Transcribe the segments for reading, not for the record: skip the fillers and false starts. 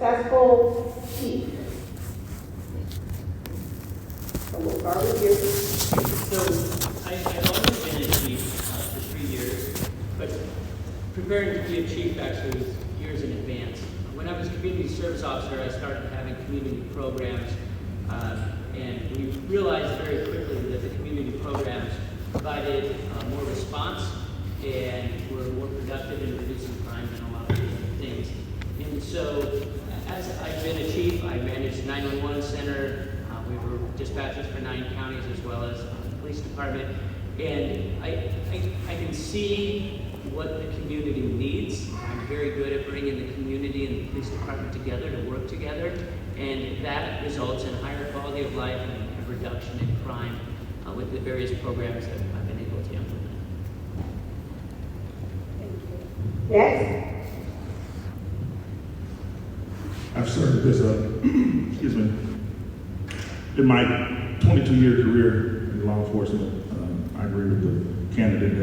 successful chief? So we'll start with you. So I've always been a chief for 3 years, but preparing to be a chief actually was years in advance. When I was community service officer, I started having community programs, and we realized very quickly that the community programs provided more response and were more productive in reducing crime than a lot of other things. And so, as I've been a chief, I managed 911 center. We were dispatchers for 9 counties as well as the police department. And I can see what the community needs. I'm very good at bringing the community and the police department together to work together. And that results in higher quality of life and a reduction in crime with the various programs that I've been able to implement. Next. I've served as excuse me, in my 22-year career in law enforcement, I agree with the candidate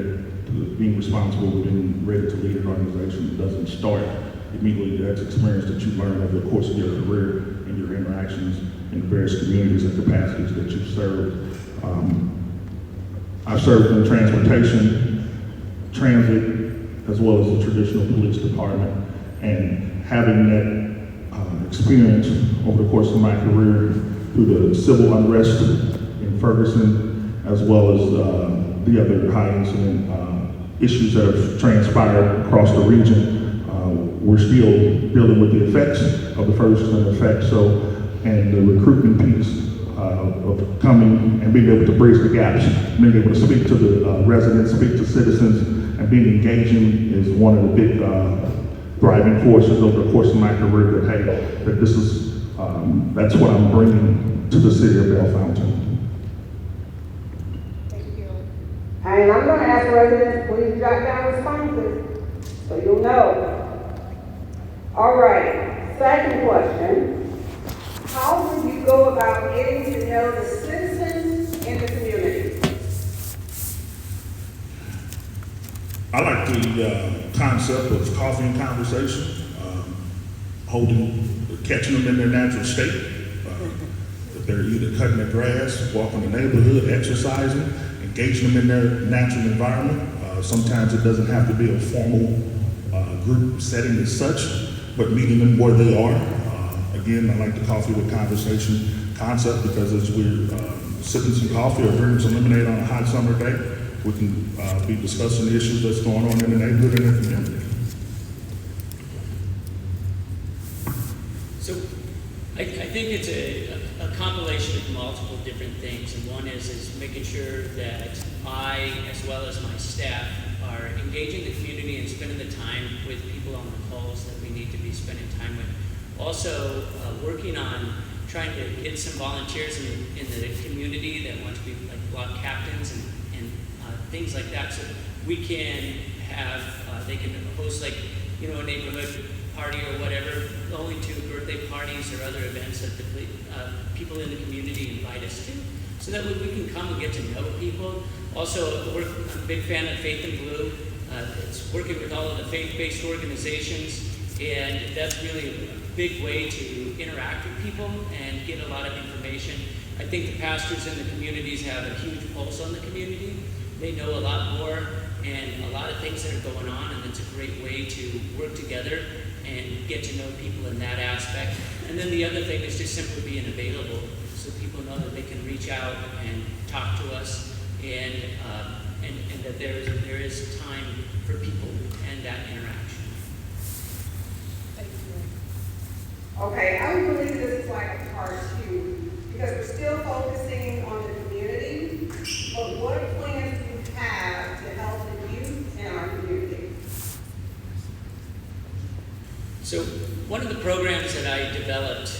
that being responsible and being ready to lead an organization doesn't start immediately. That's experience that you learn over the course of your career and your interactions in the various communities and capacities that you've served. I've served in transportation, transit, as well as the traditional police department, and having that experience over the course of my career through the civil unrest in Ferguson, as well as the other high incident issues that have transpired across the region. We're still dealing with the effects of the Ferguson effect, and the recruitment piece of coming and being able to bridge the gaps, being able to speak to the residents, speak to citizens, and being engaging is one of the big driving forces over the course of my career that this is, that's what I'm bringing to the city of Belle Fountain. Thank you. And I'm going to ask residents, please jot down responses so you'll know. All right, second question. How would you go about getting to know the citizens in the community? I like the concept of coffee and conversation, catching them in their natural state. If they're either cutting their grass, walking the neighborhood, exercising, engaging them in their natural environment. Sometimes it doesn't have to be a formal group setting as such, but meeting them where they are. Again, I like the coffee with conversation concept because as we're sipping some coffee or drinking some lemonade on a hot summer day, we can be discussing the issues that's going on in the neighborhood and the community. So I think it's a compilation of multiple different things. And one is making sure that I, as well as my staff, are engaging the community and spending the time with people on the calls that we need to be spending time with. Also, working on trying to get some volunteers in the community that want to be like block captains and things like that, so we can have, they can host like, a neighborhood party or whatever, going to birthday parties or other events that the people in the community invite us to, so that we can come and get to know people. Also, I'm a big fan of Faith in Blue. It's working with all of the faith-based organizations, and that's really a big way to interact with people and get a lot of information. I think the pastors in the communities have a huge pulse on the community. They know a lot more and a lot of things that are going on, and it's a great way to work together and get to know people in that aspect. And then the other thing is just simply being available so people know that they can reach out and talk to us, and that there is time for people and that interaction. Thank you. Okay, I would believe this is like a part 2 because we're still focusing on the community, but what plans do you have to help the youth in our community? So one of the programs that I developed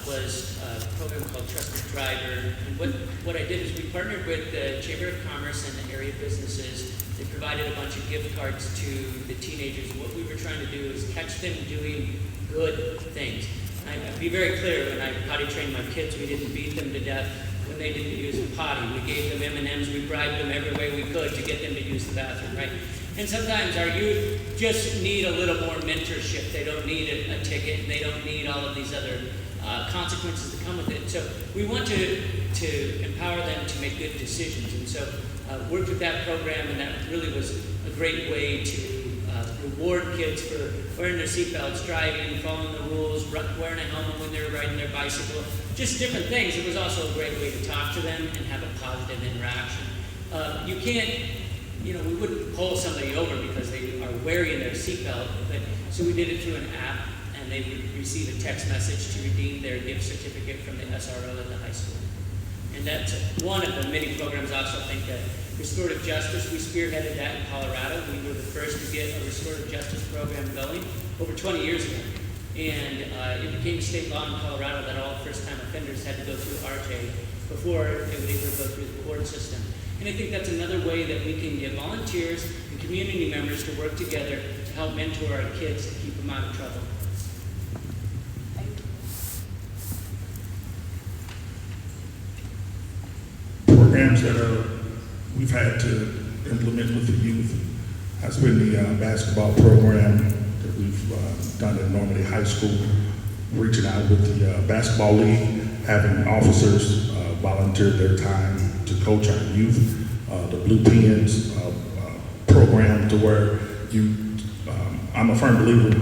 was a program called Trusted Driver. And what I did is we partnered with the Chamber of Commerce and the area businesses. They provided a bunch of gift cards to the teenagers. What we were trying to do is catch them doing good things. I'd be very clear, when I potty trained my kids, we didn't beat them to death when they didn't use the potty. We gave them M&Ms, we bribed them every way we could to get them to use the bathroom, right? And sometimes our youth just need a little more mentorship. They don't need a ticket. They don't need all of these other consequences that come with it. So we want to empower them to make good decisions. And so worked with that program, and that really was a great way to reward kids for wearing their seatbelts, driving, following the rules, wearing a helmet when they're riding their bicycle, just different things. It was also a great way to talk to them and have a positive interaction. You can't, we wouldn't pull somebody over because they are wearing their seatbelt, so we did it through an app, and they would receive a text message to redeem their gift certificate from the SRO at the high school. And that's one of the many programs. I also think that restorative justice, we spearheaded that in Colorado. We were the first to get a restorative justice program going over 20 years ago. And it became a state law in Colorado that all first-time offenders had to go through RJ before they would able to go through the court system. And I think that's another way that we can get volunteers and community members to work together to help mentor our kids to keep them out of trouble. Programs that we've had to implement with the youth has been the basketball program that we've done at Normandy High School, reaching out with the basketball league, having officers volunteer their time to coach our youth, the Blue Pens program, to where I'm a firm believer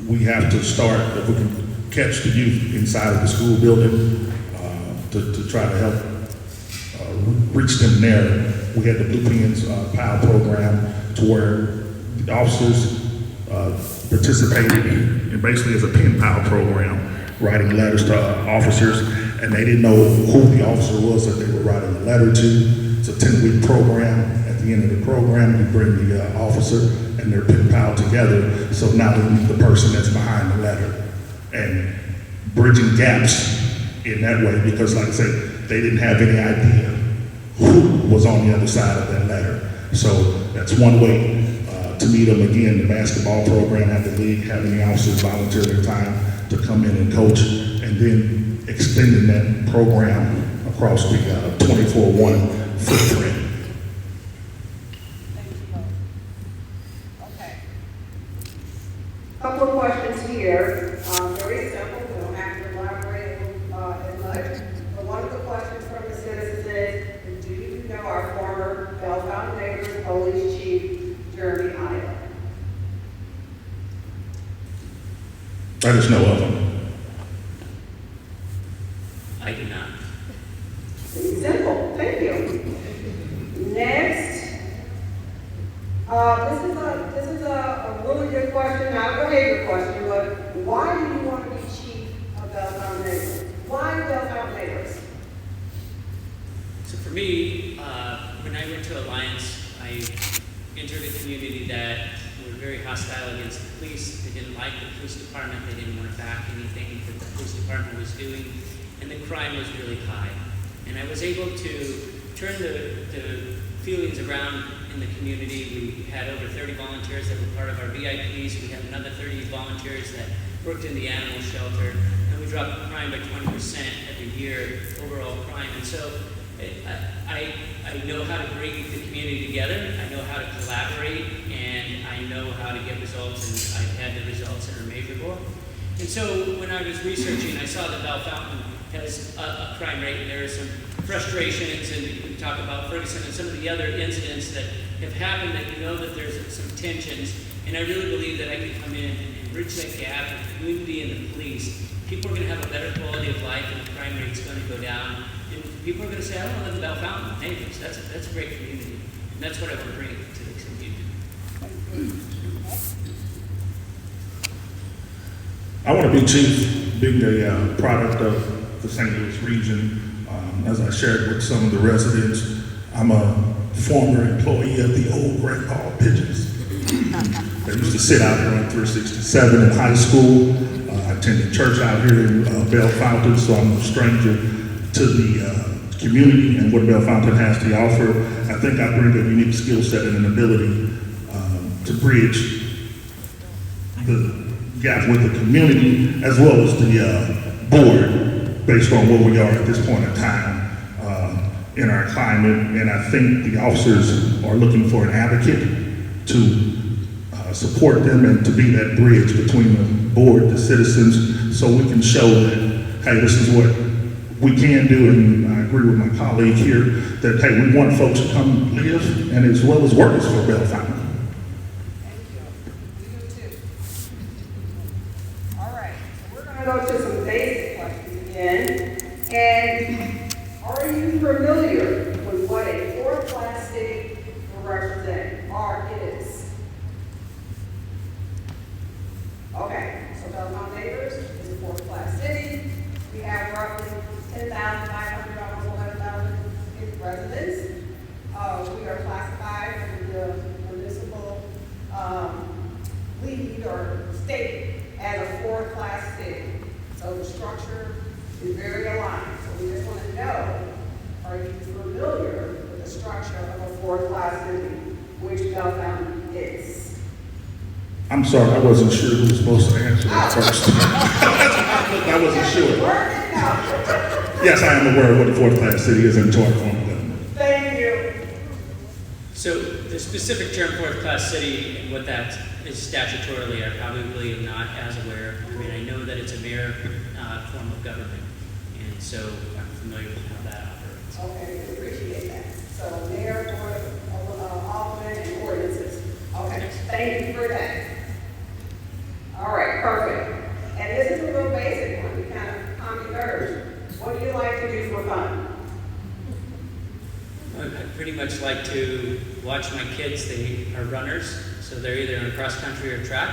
we have to start, if we can catch the youth inside of the school building, to try to help reach them there. We had the Blue Pens PAL program, to where the officers participated in basically as a pen pal program, writing letters to officers, and they didn't know who the officer was that they were writing a letter to. It's a 10-week program. At the end of the program, we bring the officer and their pen pal together, so now they meet the person that's behind the letter, and bridging gaps in that way, because like I said, they didn't have any idea who was on the other side of that letter. So that's one way to meet them. Again, the basketball program at the league, having the officers volunteer their time to come in and coach, and then extending that program across the 24/1 footprint. Thank you both. Okay. Couple of questions here. Very simple. We don't have to elaborate as much. But one of the questions from the citizens is, do you know our former Bellfountain Neighbors Police Chief, Jeremy Ida? I just know of them. I do not. Simple. Thank you. Next. This is a really good question, not a behavior question, but why do you want to be chief of Bellfountain Neighbors? Why Bellfountain Neighbors? So for me, when I went to Alliance, I entered a community that were very hostile against the police. They didn't like the police department. They didn't want to back anything that the police department was doing. And the crime was really high. And I was able to turn the feelings around in the community. We had over 30 volunteers that were part of our VIPs. We had another 30 volunteers that worked in the animal shelter. And we dropped crime by 20% every year, overall crime. And so I know how to bring the community together. I know how to collaborate, and I know how to get results, and I've had the results that are measurable. And so when I was researching, I saw that Bellfountain has a crime rate, and there are some frustrations, and we talk about Ferguson and some of the other incidents that have happened that you know that there's some tensions. And I really believe that I can come in and bridge that gap in the community and the police. People are going to have a better quality of life, and the crime rate's going to go down. And people are going to say, I want to live in Bellfountain Neighbors. That's a great community. And that's what I want to bring to the community. I want to be chief, being a product of the St. Louis region. As I shared with some of the residents, I'm a former employee of the old Grandpa Pigeons. They used to sit out here on 367 in high school. I attended church out here in Bellfountain, so I'm a stranger to the community and what Bellfountain has to offer. I think I bring a unique skill set and an ability to bridge the gap with the community as well as the board, based on where we are at this point in time in our climate. And I think the officers are looking for an advocate to support them and to be that bridge between the board, the citizens, so we can show that, hey, this is what we can do, and I agree with my colleague here, that, hey, we want folks to come live and as well as work for Bell Fountain. Thank you. We do too. All right, so we're gonna go to some basic questions again. And are you familiar with what a fourth-class city will represent, or is? Okay, so Belmont Neighbors is a fourth-class city. We have roughly 10,500, almost 11,000 residents. We are classified in the municipal lead or state as a fourth-class city. So the structure is very aligned. So we just want to know, are you familiar with the structure of a fourth-class city, which Bell Fountain is? I'm sorry, I wasn't sure who was supposed to answer that first. I wasn't sure. Yes, I am aware of what a fourth-class city is in charter form of government. Thank you. So the specific term fourth-class city and what that is statutorily, I probably am not as aware. I mean, I know that it's a mayor form of government, and so I'm familiar with how that operates. Okay, we appreciate that. So mayor, board of aldermen, and ordinances. Okay, thank you for that. All right, perfect. And this is a real basic one, to kind of calm your nerves. What do you like to do for fun? I pretty much like to watch my kids. They are runners, so they're either in cross country or track.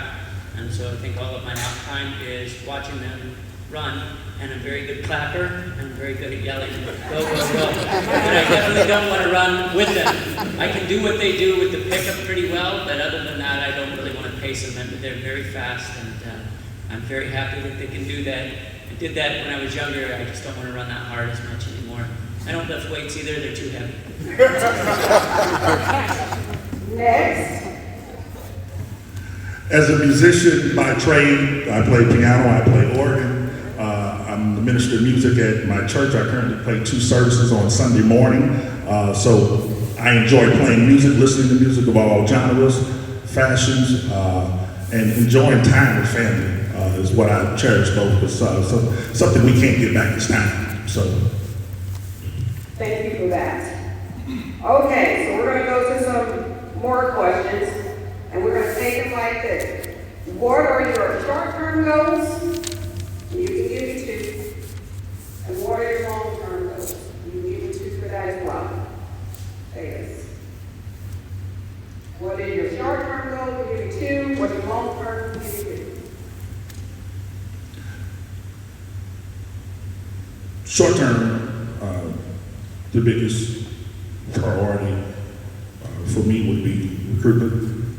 And so I think all of my off time is watching them run. And I'm a very good clapper. I'm very good at yelling, go, go, go. But I definitely don't want to run with them. I can do what they do with the pickup pretty well, but other than that, I don't really want to pace them. They're very fast, and I'm very happy that they can do that. I did that when I was younger. I just don't want to run that hard as much anymore. I don't lift weights either. They're too heavy. Next. As a musician by trade, I play piano, I play organ. I'm the minister of music at my church. I currently play 2 services on Sunday morning. So I enjoy playing music, listening to music of all genres, fashions, and enjoying time with family is what I cherish most. It's something we can't get back this time. So. Thank you for that. Okay, so we're going to go to some more questions, and we're going to take them like this. What are your short-term goals? You can give me 2. And what are your long-term goals? You can give me 2 for that as well. Yes. What is your short-term goal? Give me 2. What's your long-term? Give me 2. Short-term, the biggest priority for me would be recruitment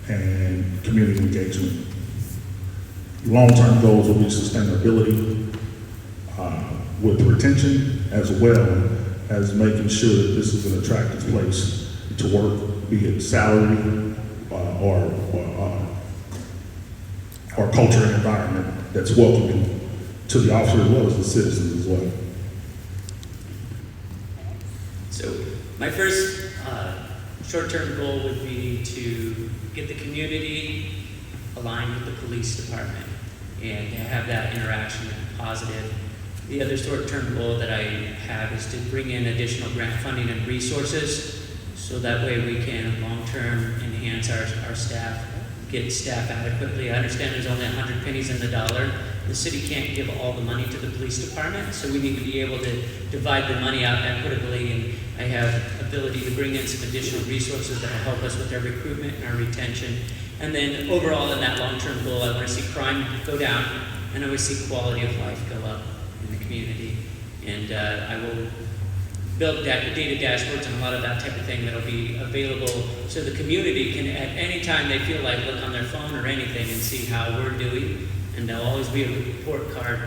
and community engagement. Long-term goals will be sustainability with retention, as well as making sure that this is an attractive place to work, be it salary or culture and environment that's welcoming to the officer as well as the citizens as well. So my first short-term goal would be to get the community aligned with the police department and to have that interaction positive. The other short-term goal that I have is to bring in additional grant funding and resources so that way we can long-term enhance our staff, get staff adequately. I understand there's only 100 pennies in the dollar. The city can't give all the money to the police department, so we need to be able to divide the money out equitably, and I have ability to bring in some additional resources that will help us with our recruitment and our retention. And then overall in that long-term goal, I want to see crime go down, and I want to see quality of life go up in the community. And I will build data dashboards and a lot of that type of thing that'll be available so the community can, at any time they feel like, look on their phone or anything and see how we're doing. And there'll always be a report card.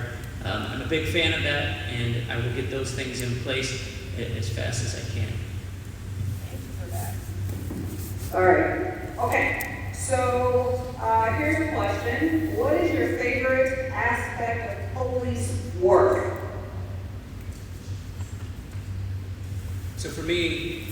I'm a big fan of that, and I will get those things in place as fast as I can. Thank you for that. All right. Okay. So here's a question. What is your favorite aspect of police work? So for me,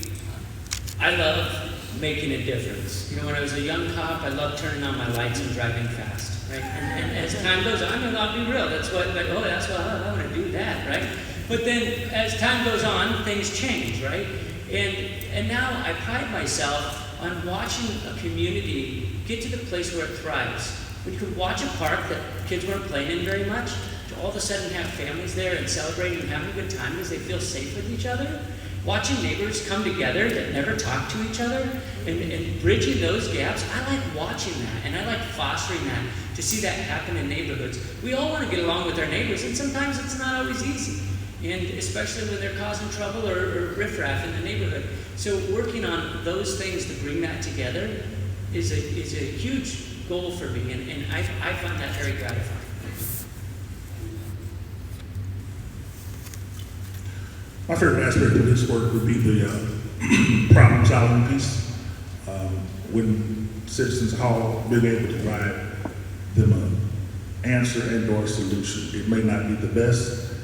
I love making a difference. You know, when I was a young cop, I loved turning on my lights and driving fast, right? And as time goes on, I'll be real, that's what, like, oh, that's why I want to do that, right? But then as time goes on, things change, right? And now I pride myself on watching a community get to the place where it thrives. When you could watch a park that kids weren't playing in very much, to all of a sudden have families there and celebrating and having a good time because they feel safe with each other. Watching neighbors come together that never talk to each other and bridging those gaps, I like watching that and I like fostering that to see that happen in neighborhoods. We all want to get along with our neighbors and sometimes it's not always easy. And especially when they're causing trouble or riffraff in the neighborhood. So working on those things to bring that together is a huge goal for me, and I find that very gratifying. My favorite aspect of this work would be the problem solving piece. When Citizens Hall being able to provide them an answer and or solution. It may not be the best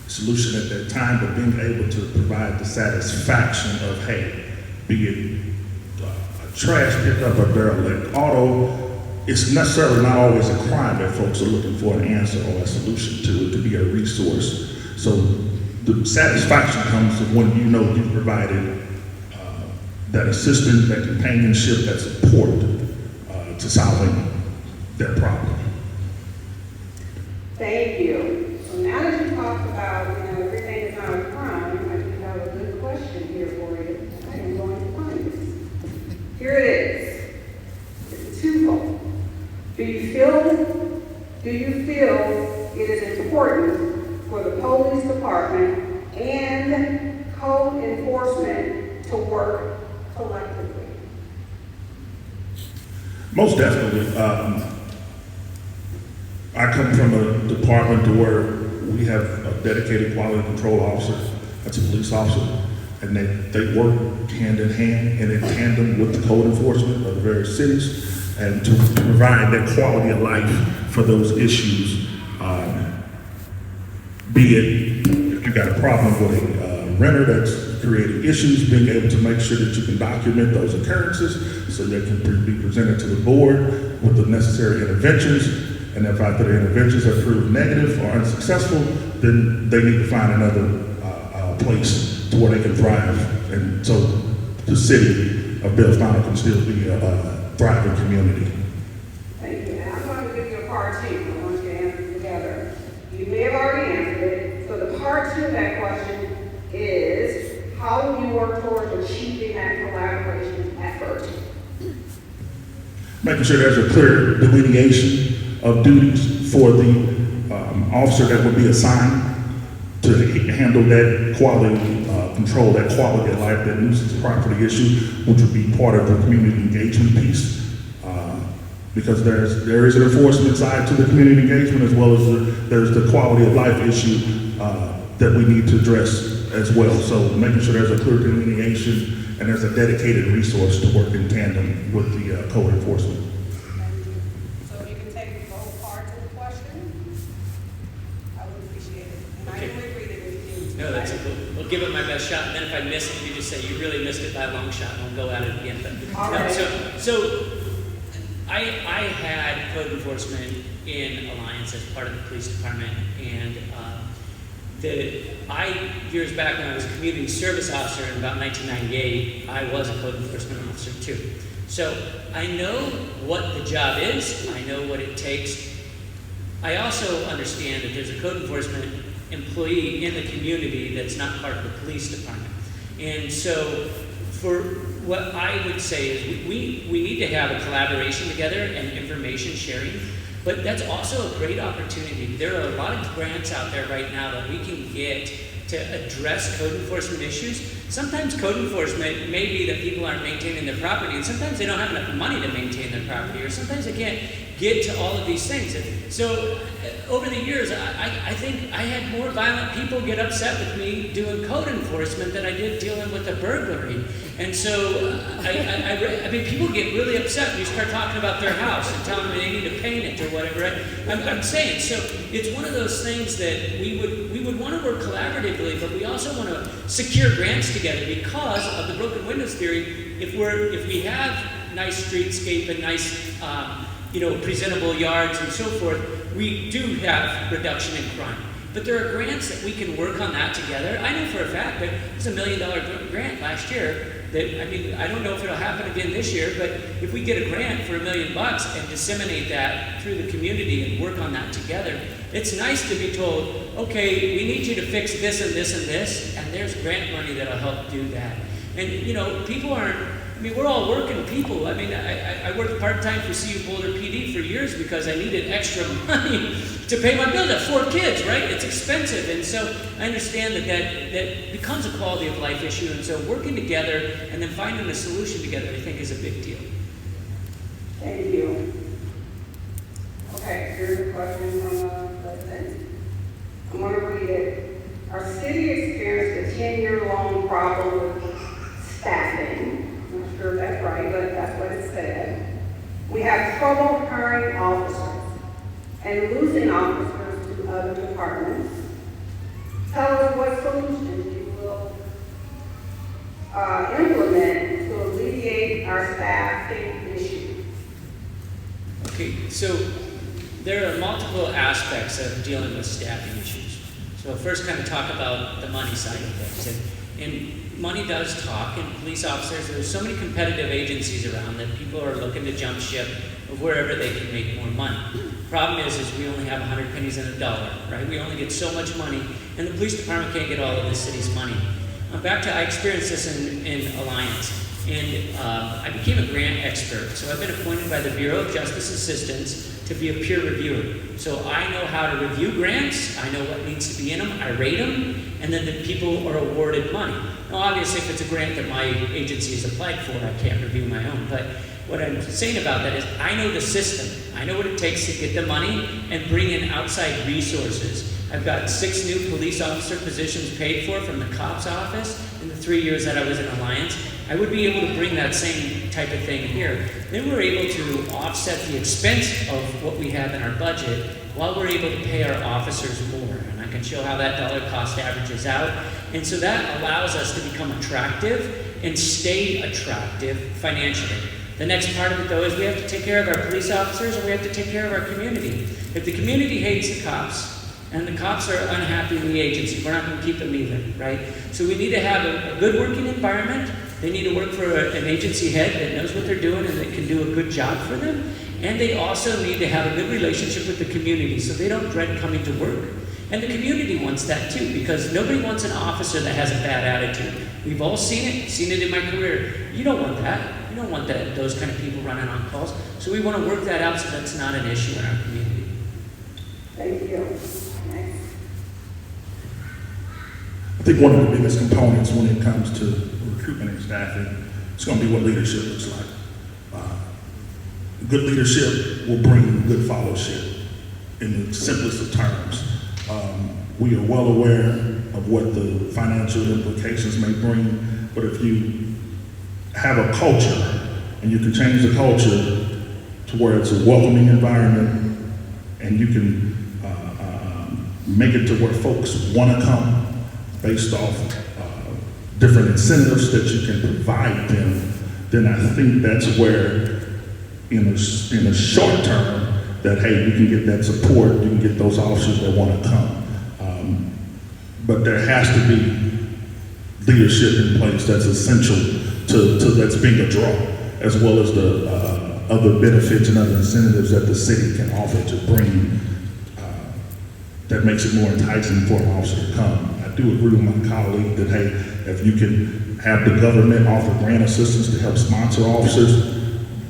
solution at that time, but being able to provide the satisfaction of, hey, be it a trash pickup or derelict auto, it's necessarily not always a crime that folks are looking for an answer or a solution to be a resource. So the satisfaction comes when you know you've provided that assistance, that companionship, that support to solving that problem. Thank you. So now that you talked about, everything is not a crime, I do have a good question here for you. I am going to find this. Here it is. It's twofold. Do you feel it is important for the police department and code enforcement to work collectively? Most definitely. I come from a department where we have a dedicated quality control officer, that's a police officer, and they work hand in hand and in tandem with the code enforcement of the various cities and to provide that quality of life for those issues. Be it if you got a problem with a renter that's creating issues, being able to make sure that you can document those occurrences so they can be presented to the board with the necessary interventions. And if after the interventions have proved negative or unsuccessful, then they need to find another place to where they can thrive. And so the city of Bells-Fountain can still be a thriving community. Thank you. Now I'm going to give you a part two. I want you to answer it together. You may have already answered it. So the part two of that question is, how will you work towards achieving that collaboration effort? Making sure there's a clear delineation of duties for the officer that would be assigned to handle that quality control, that quality of life, that nuisance property issue, which would be part of the community engagement piece. Because there is an enforcement side to the community engagement as well as there's the quality of life issue that we need to address as well. So making sure there's a clear delineation and there's a dedicated resource to work in tandem with the code enforcement. So if you can take both parts of the question, I would appreciate it. And I do agree that if you No, that's cool. We'll give it my best shot, and then if I miss it, you just say you really missed it by a long shot, and we'll go at it again. But, All no, right. so I had code enforcement in Alliance as part of the police department, and years back when I was a community service officer in about 1998, I was a code enforcement officer too. So I know what the job is, I know what it takes. I also understand that there's a code enforcement employee in the community that's not part of the police department. And so for what I would say is we need to have a collaboration together and information sharing, but that's also a great opportunity. There are a lot of grants out there right now that we can get to address code enforcement issues. Sometimes code enforcement may be that people aren't maintaining their property, and sometimes they don't have enough money to maintain their property, or sometimes they can't get to all of these things. And so over the years, I think I had more violent people get upset with me doing code enforcement than I did dealing with a burglary. And so, I mean, people get really upset when you start talking about their house and telling them they need to paint it or whatever. I'm saying, so it's one of those things that we would want to work collaboratively, but we also want to secure grants together because of the broken windows theory. if we have nice streetscape and nice, presentable yards and so forth, we do have reduction in crime. But there are grants that we can work on that together. I know for a fact that there's $1 million grant last year that, I don't know if it'll happen again this year, but if we get a grant for $1 million and disseminate that through the community and work on that together, it's nice to be told, okay, we need you to fix this and this and this, and there's grant money that'll help do that. And, people aren't, we're all working people. I worked part-time for CU Boulder PD for years because I needed extra money to pay my bills. I have 4 kids, right? It's expensive. And so I understand that becomes a quality of life issue. And so working together and then finding a solution together, I think, is a big deal. Thank you. Okay, here's a question from the president. I'm going to read it. Our city experienced a 10-year-long problem with staffing. I'm not sure if that's right, but that's what it said. We have trouble hiring officers and losing officers to other departments. Tell us what solutions you will implement to alleviate our staffing issue. Okay, so there are multiple aspects of dealing with staffing issues. So first kind of talk about the money side of things. And money does talk, and police officers, there's so many competitive agencies around that people are looking to jump ship of wherever they can make more money. Problem is we only have 100 pennies in a dollar, right? We only get so much money, and the police department can't get all of the city's money. I experienced this in Alliance, and I became a grant expert. So I've been appointed by the Bureau of Justice Assistance to be a peer reviewer. So I know how to review grants, I know what needs to be in them, I rate them, and then the people are awarded money. Now obviously if it's a grant that my agency has applied for, I can't review my own, but what I'm saying about that is I know the system. I know what it takes to get the money and bring in outside resources. I've got 6 new police officer positions paid for from the COPS office in the 3 years that I was in Alliance. I would be able to bring that same type of thing here. Then we're able to offset the expense of what we have in our budget while we're able to pay our officers more. And I can show how that dollar cost averages out. And so that allows us to become attractive and stay attractive financially. The next part of it, though, is we have to take care of our police officers and we have to take care of our community. If the community hates the cops, and the cops are unhappy in the agency, we're not going to keep them either, right? So we need to have a good working environment. They need to work for an agency head that knows what they're doing and that can do a good job for them. And they also need to have a good relationship with the community so they don't dread coming to work. And the community wants that too, because nobody wants an officer that has a bad attitude. We've all seen it in my career. You don't want that. You don't want those kind of people running on calls. So we want to work that out so that's not an issue in our community. Thank you. I think one of the biggest components when it comes to recruitment and staffing is going to be what leadership looks like. Good leadership will bring good followership in the simplest of terms. We are well aware of what the financial implications may bring, but if you have a culture and you can change the culture to where it's a welcoming environment and you can make it to where folks want to come based off different incentives that you can provide them, then I think that's where in a short term that, hey, you can get that support, you can get those officers that want to come. But there has to be leadership in place that's essential to that's being a draw, as well as the other benefits and other incentives that the city can offer to bring that makes it more enticing for an officer to come. I do agree with my colleague that, hey, if you can have the government offer grant assistance to help sponsor officers,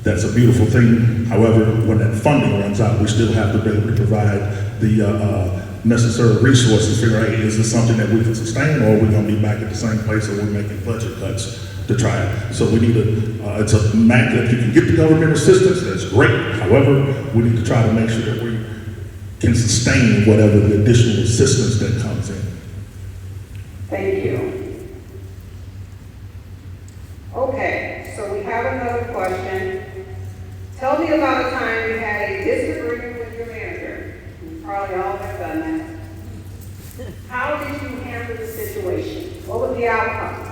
that's a beautiful thing. However, when that funding runs out, we still have to be able to provide the necessary resources to figure out, hey, is this something that we can sustain, or are we going to be back at the same place that we're making budget cuts to try it? So we need to, it's a matter, if you can get the government assistance, that's great. However, we need to try to make sure that we can sustain whatever the additional assistance that comes in. Thank you. Okay, so we have another question. Tell me about a time you had a disagreement with your manager. You probably all have done that. How did you handle the situation? What was the outcome?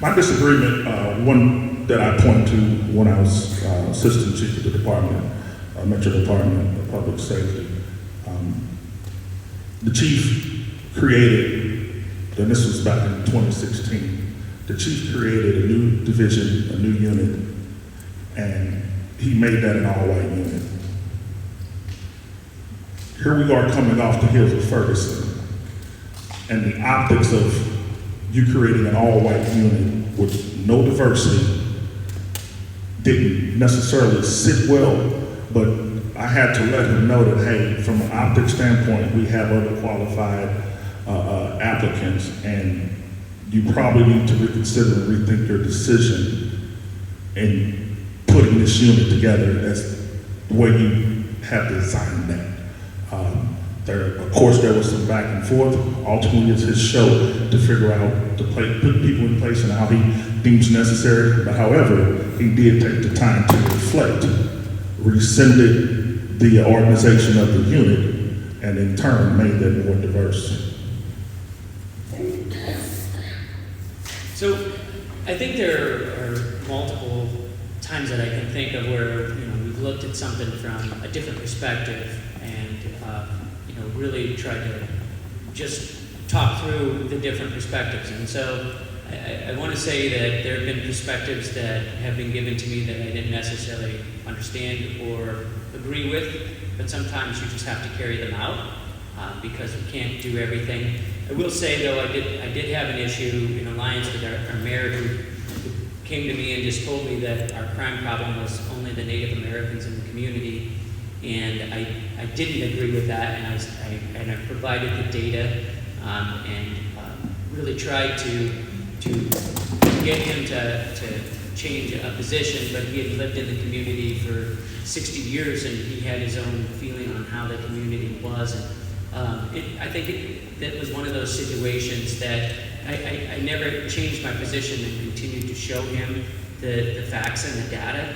My disagreement, one that I point to when I was assistant chief of the department, Metro Department of Public Safety, the chief created, and this was back in 2016, the chief created a new division, a new unit, and he made that an all-white unit. Here we are coming off the heels of Ferguson, and the optics of you creating an all-white unit with no diversity didn't necessarily sit well, but I had to let him know that, hey, from an optics standpoint, we have other qualified applicants, and you probably need to reconsider and rethink your decision in putting this unit together as the way you have designed that. Of course, there was some back and forth. Ultimately, it's his show to figure out to put people in place and how he deems necessary. But however, he did take the time to reflect, rescinded the organization of the unit, and in turn made that more diverse. So I think there are multiple times that I can think of where we've looked at something from a different perspective and really tried to just talk through the different perspectives. And so I want to say that there have been perspectives that have been given to me that I didn't necessarily understand or agree with, but sometimes you just have to carry them out because we can't do everything. I will say though, I did have an issue in alliance with our mayor who came to me and just told me that our crime problem was only the Native Americans in the community, and I didn't agree with that, and I provided the data and really tried to get him to change a position, but he had lived in the community for 60 years and he had his own feeling on how the community was. And I think that was one of those situations that I never changed my position and continued to show him the facts and the data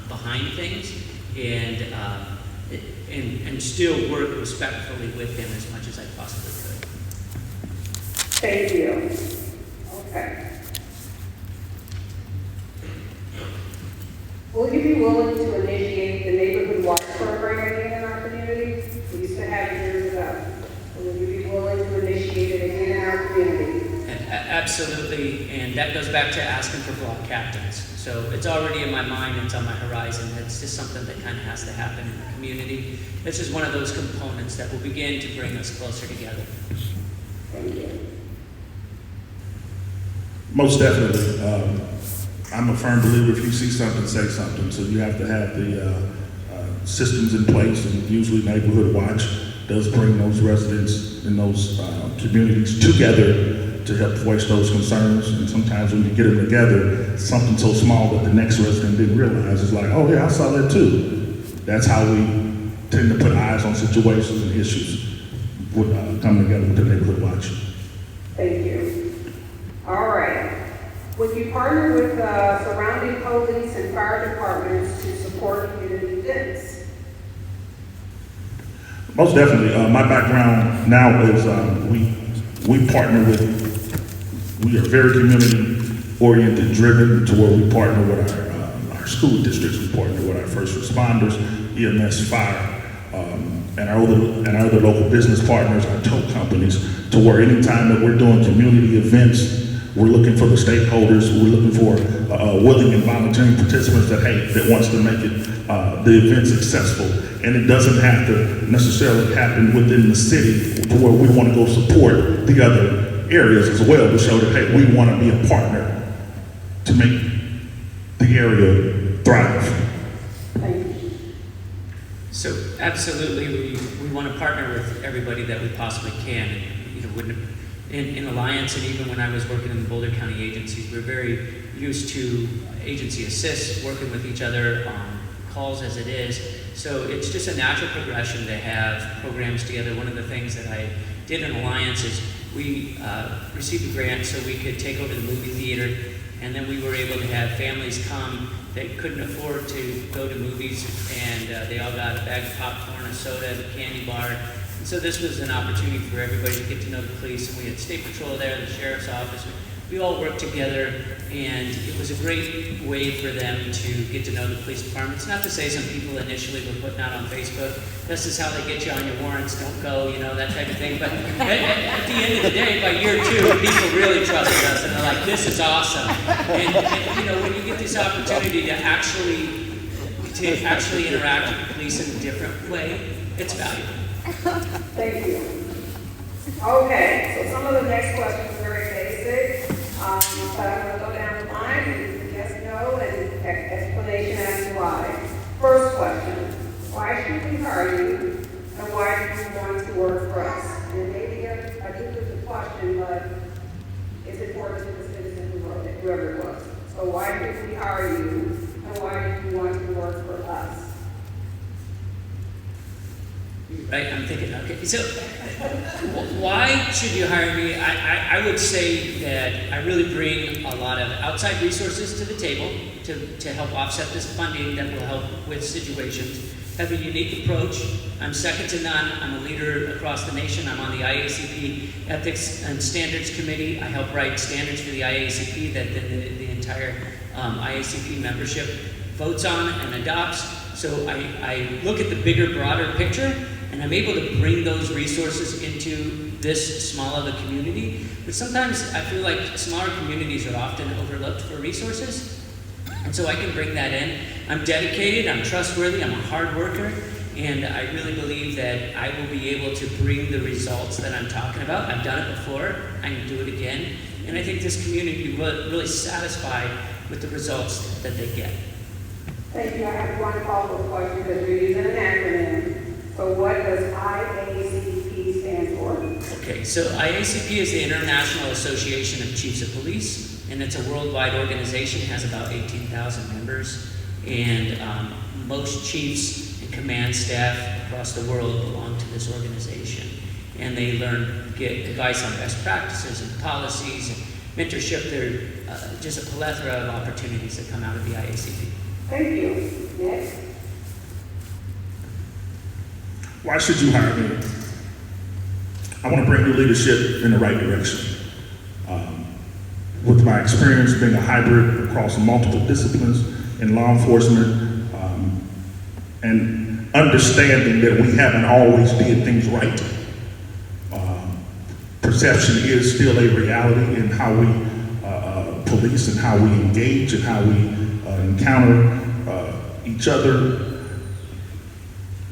behind things, and still work respectfully with him as much as I possibly could. Thank you. Okay. Will you be willing to initiate the Neighborhood Watch program again in our community? We used to have it years ago. Will you be willing to initiate it again in our community? Absolutely, and that goes back to asking for block captains. So it's already in my mind, it's on my horizon. It's just something that kind of has to happen in the community. This is one of those components that will begin to bring us closer together. Thank you. Most definitely. I'm a firm believer if you see something, say something. So you have to have the systems in place, and usually Neighborhood Watch does bring those residents in those communities together to help voice those concerns. And sometimes when you get them together, something so small that the next resident didn't realize is like, oh yeah, I saw that too. That's how we tend to put eyes on situations and issues would come together with the Neighborhood Watch. Thank you. All right. Would you partner with surrounding police and fire departments to support community events? Most definitely. My background now is we partner with, we are very community-oriented, driven to where we partner with our school districts, we partner with our first responders, EMS, fire, and our other local business partners, our tow companies, to where anytime that we're doing community events, we're looking for the stakeholders, we're looking for willing and volunteering participants that wants to make it the event successful. And it doesn't have to necessarily happen within the city to where we want to go support the other areas as well to show that, hey, we want to be a partner to make the area thrive. Thank you. So absolutely, we want to partner with everybody that we possibly can. In Alliance, and even when I was working in the Boulder County agencies, we're very used to agency assists, working with each other on calls as it is. So it's just a natural progression to have programs together. One of the things that I did in Alliance is we received a grant so we could take over the movie theater, and then we were able to have families come that couldn't afford to go to movies, and they all got a bag of popcorn, a soda, a candy bar. And so this was an opportunity for everybody to get to know the police, and we had State Patrol there, the Sheriff's Office. we all work together, and it was a great way for them to get to know the police department. It's not to say some people initially were putting out on Facebook, this is how they get you on your warrants, don't go, you know, that type of thing. But at the end of the day, by year 2, people really trusted us, and they're like, this is awesome. And you know, when you get this opportunity to actually interact with the police in a different way, it's valuable. Thank you. Okay, so some of the next questions are very basic, but I'm going to go down the line and yes, no, and explanation as to why. First question, why should we hire you, and why do you want to work for us? And maybe I do this a question, but it's important to the citizen who wrote it, whoever it was. So why did we hire you, and why do you want to work for us? Right, I'm thinking, okay, so why should you hire me? I would say that I really bring a lot of outside resources to the table to help offset this funding that will help with situations. Have a unique approach. I'm second to none. I'm a leader across the nation. I'm on the IACP Ethics and Standards Committee. I help write standards for the IACP that the entire IACP membership votes on and adopts. So I look at the bigger, broader picture, and I'm able to bring those resources into this small of a community. But sometimes I feel like smaller communities are often overlooked for resources, and so I can bring that in. I'm dedicated, I'm trustworthy, I'm a hard worker, and I really believe that I will be able to bring the results that I'm talking about. I've done it before, I can do it again, and I think this community will really satisfied with the results that they get. Thank you. I have one follow-up question because you're using an acronym. So what does IACP stand for? Okay, so IACP is the International Association of Chiefs of Police, and it's a worldwide organization, has about 18,000 members, and most chiefs and command staff across the world belong to this organization. And they get advice on best practices and policies and mentorship. There are just a plethora of opportunities that come out of the IACP. Thank you. Next. Why should you hire me? I want to bring your leadership in the right direction. With my experience being a hybrid across multiple disciplines in law enforcement, and understanding that we haven't always did things right. Perception is still a reality in how we police and how we engage and how we encounter each other.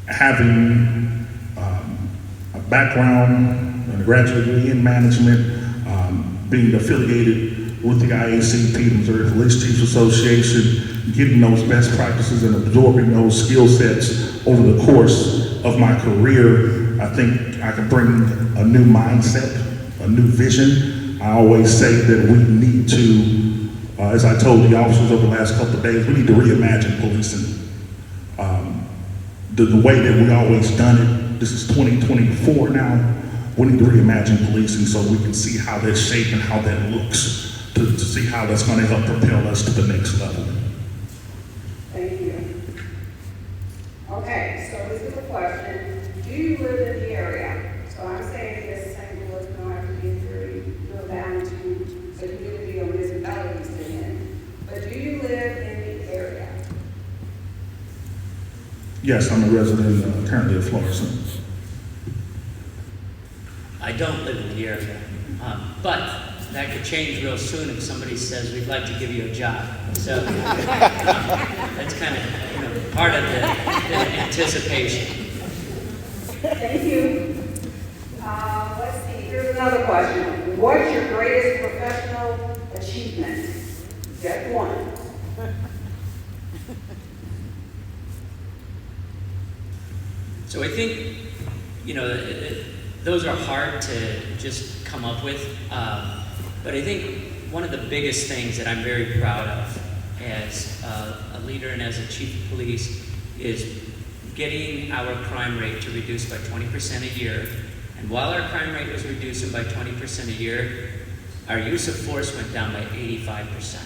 Having a background and a graduate degree in management, being affiliated with the IACP, the Missouri Police Chiefs Association, getting those best practices and absorbing those skill sets over the course of my career, I think I can bring a new mindset, a new vision. I always say that we need to, as I told the officers over the last couple of days, we need to reimagine policing. The way that we always done it, this is 2024 now, we need to reimagine policing so we can see how that's shaped and how that looks, to see how that's going to help propel us to the next level. Thank you. Okay, so this is a question. Do you live in the area? So I'm saying this, St. Louis, don't have to be very real down to the community or municipalities in. But do you live in the area? Yes, I'm a resident currently of Florissant. I don't live in the area, but that could change real soon if somebody says, we'd like to give you a job. So that's kind of part of the anticipation. Thank you. Let's see, here's another question. What's your greatest professional achievement? Just one. So I think, those are hard to just come up with, but I think one of the biggest things that I'm very proud of as a leader and as a chief of police is getting our crime rate to reduce by 20% a year. And while our crime rate was reducing by 20% a year, our use of force went down by 85%.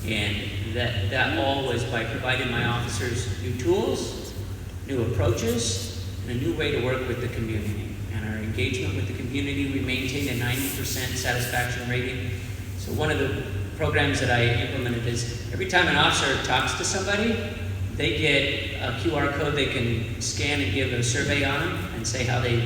And that all was by providing my officers new tools, new approaches, and a new way to work with the community. And our engagement with the community, we maintained a 90% satisfaction rating. So one of the programs that I implemented is every time an officer talks to somebody, they get a QR code they can scan and give a survey on them and say how they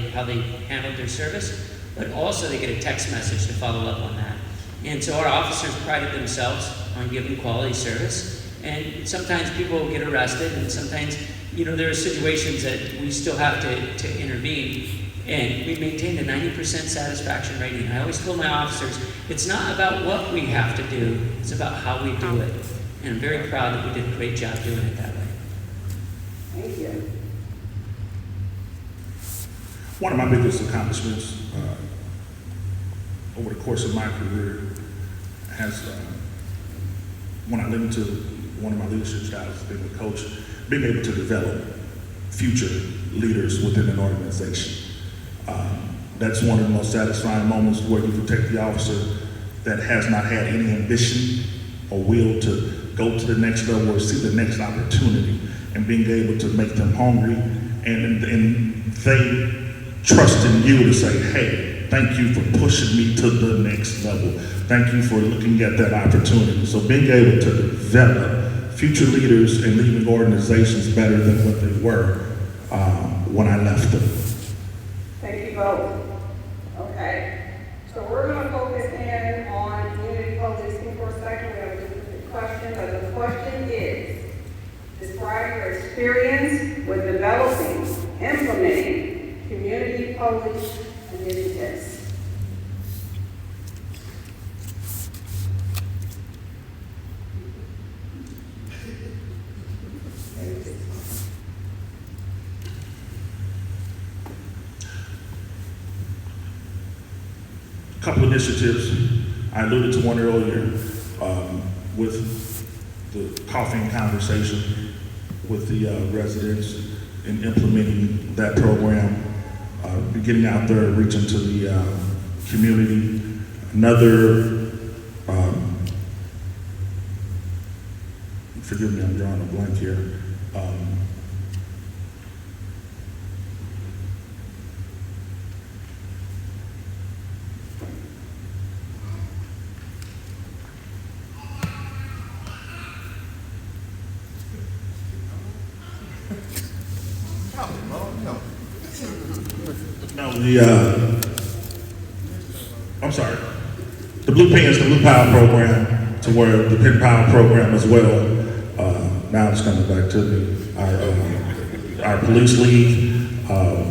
handled their service, but also they get a text message to follow up on that. And so our officers prided themselves on giving quality service, and sometimes people will get arrested, and sometimes, you know, there are situations that we still have to intervene, and we maintained a 90% satisfaction rating. I always told my officers, it's not about what we have to do, it's about how we do it. And I'm very proud that we did a great job doing it that way. Thank you. One of my biggest accomplishments over the course of my career has, when I live into one of my leadership styles, being a coach, being able to develop future leaders within an organization. That's one of the most satisfying moments where you protect the officer that has not had any ambition or will to go to the next level or see the next opportunity, and being able to make them hungry, and they trust in you to say, hey, thank you for pushing me to the next level. Thank you for looking at that opportunity. So being able to develop future leaders and leaving organizations better than what they were when I left them. Thank you both. Okay, so we're going to focus in on community policing for a second. We have a different question, but the question is, describe your experience with developing, implementing community police initiatives. A couple initiatives. I alluded to one earlier with the coffee and conversation with the residents in implementing that program, getting out there, reaching to the community. Another, forgive me, I'm drawing a blank here. I'm sorry. The Blue Pens, the Blue Power program, to where the Pen Power program as well. Now it's coming back to me. Our police league,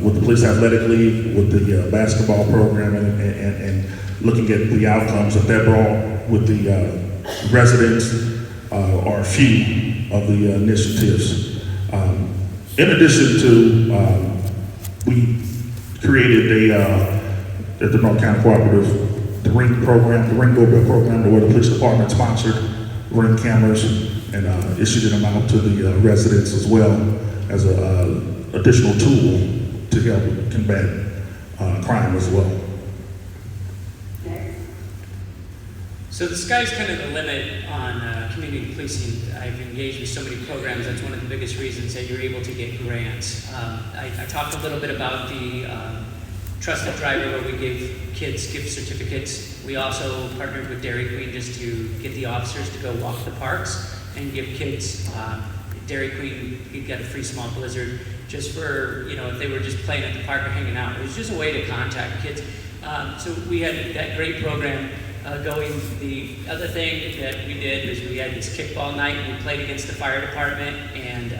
with the police athletic league, with the basketball program, and looking at the outcomes that brought with the residents are a few of the initiatives. In addition to, we created at the North County Cooperative, the Ring program, the Ring Doorbell program, where the police department sponsored Ring cameras and issued them out to the residents as well as an additional tool to help combat crime as well. So the sky's kind of the limit on community policing. I've engaged with so many programs. That's one of the biggest reasons that you're able to get grants. I talked a little bit about the Trusted Driver, where we gave kids gift certificates. We also partnered with Dairy Queen just to get the officers to go walk the parks and give kids, Dairy Queen, you got a free small blizzard just for, you know, if they were just playing at the park or hanging out. It was just a way to contact kids. So we had that great program going. The other thing that we did was we had this kickball night, and we played against the fire department, and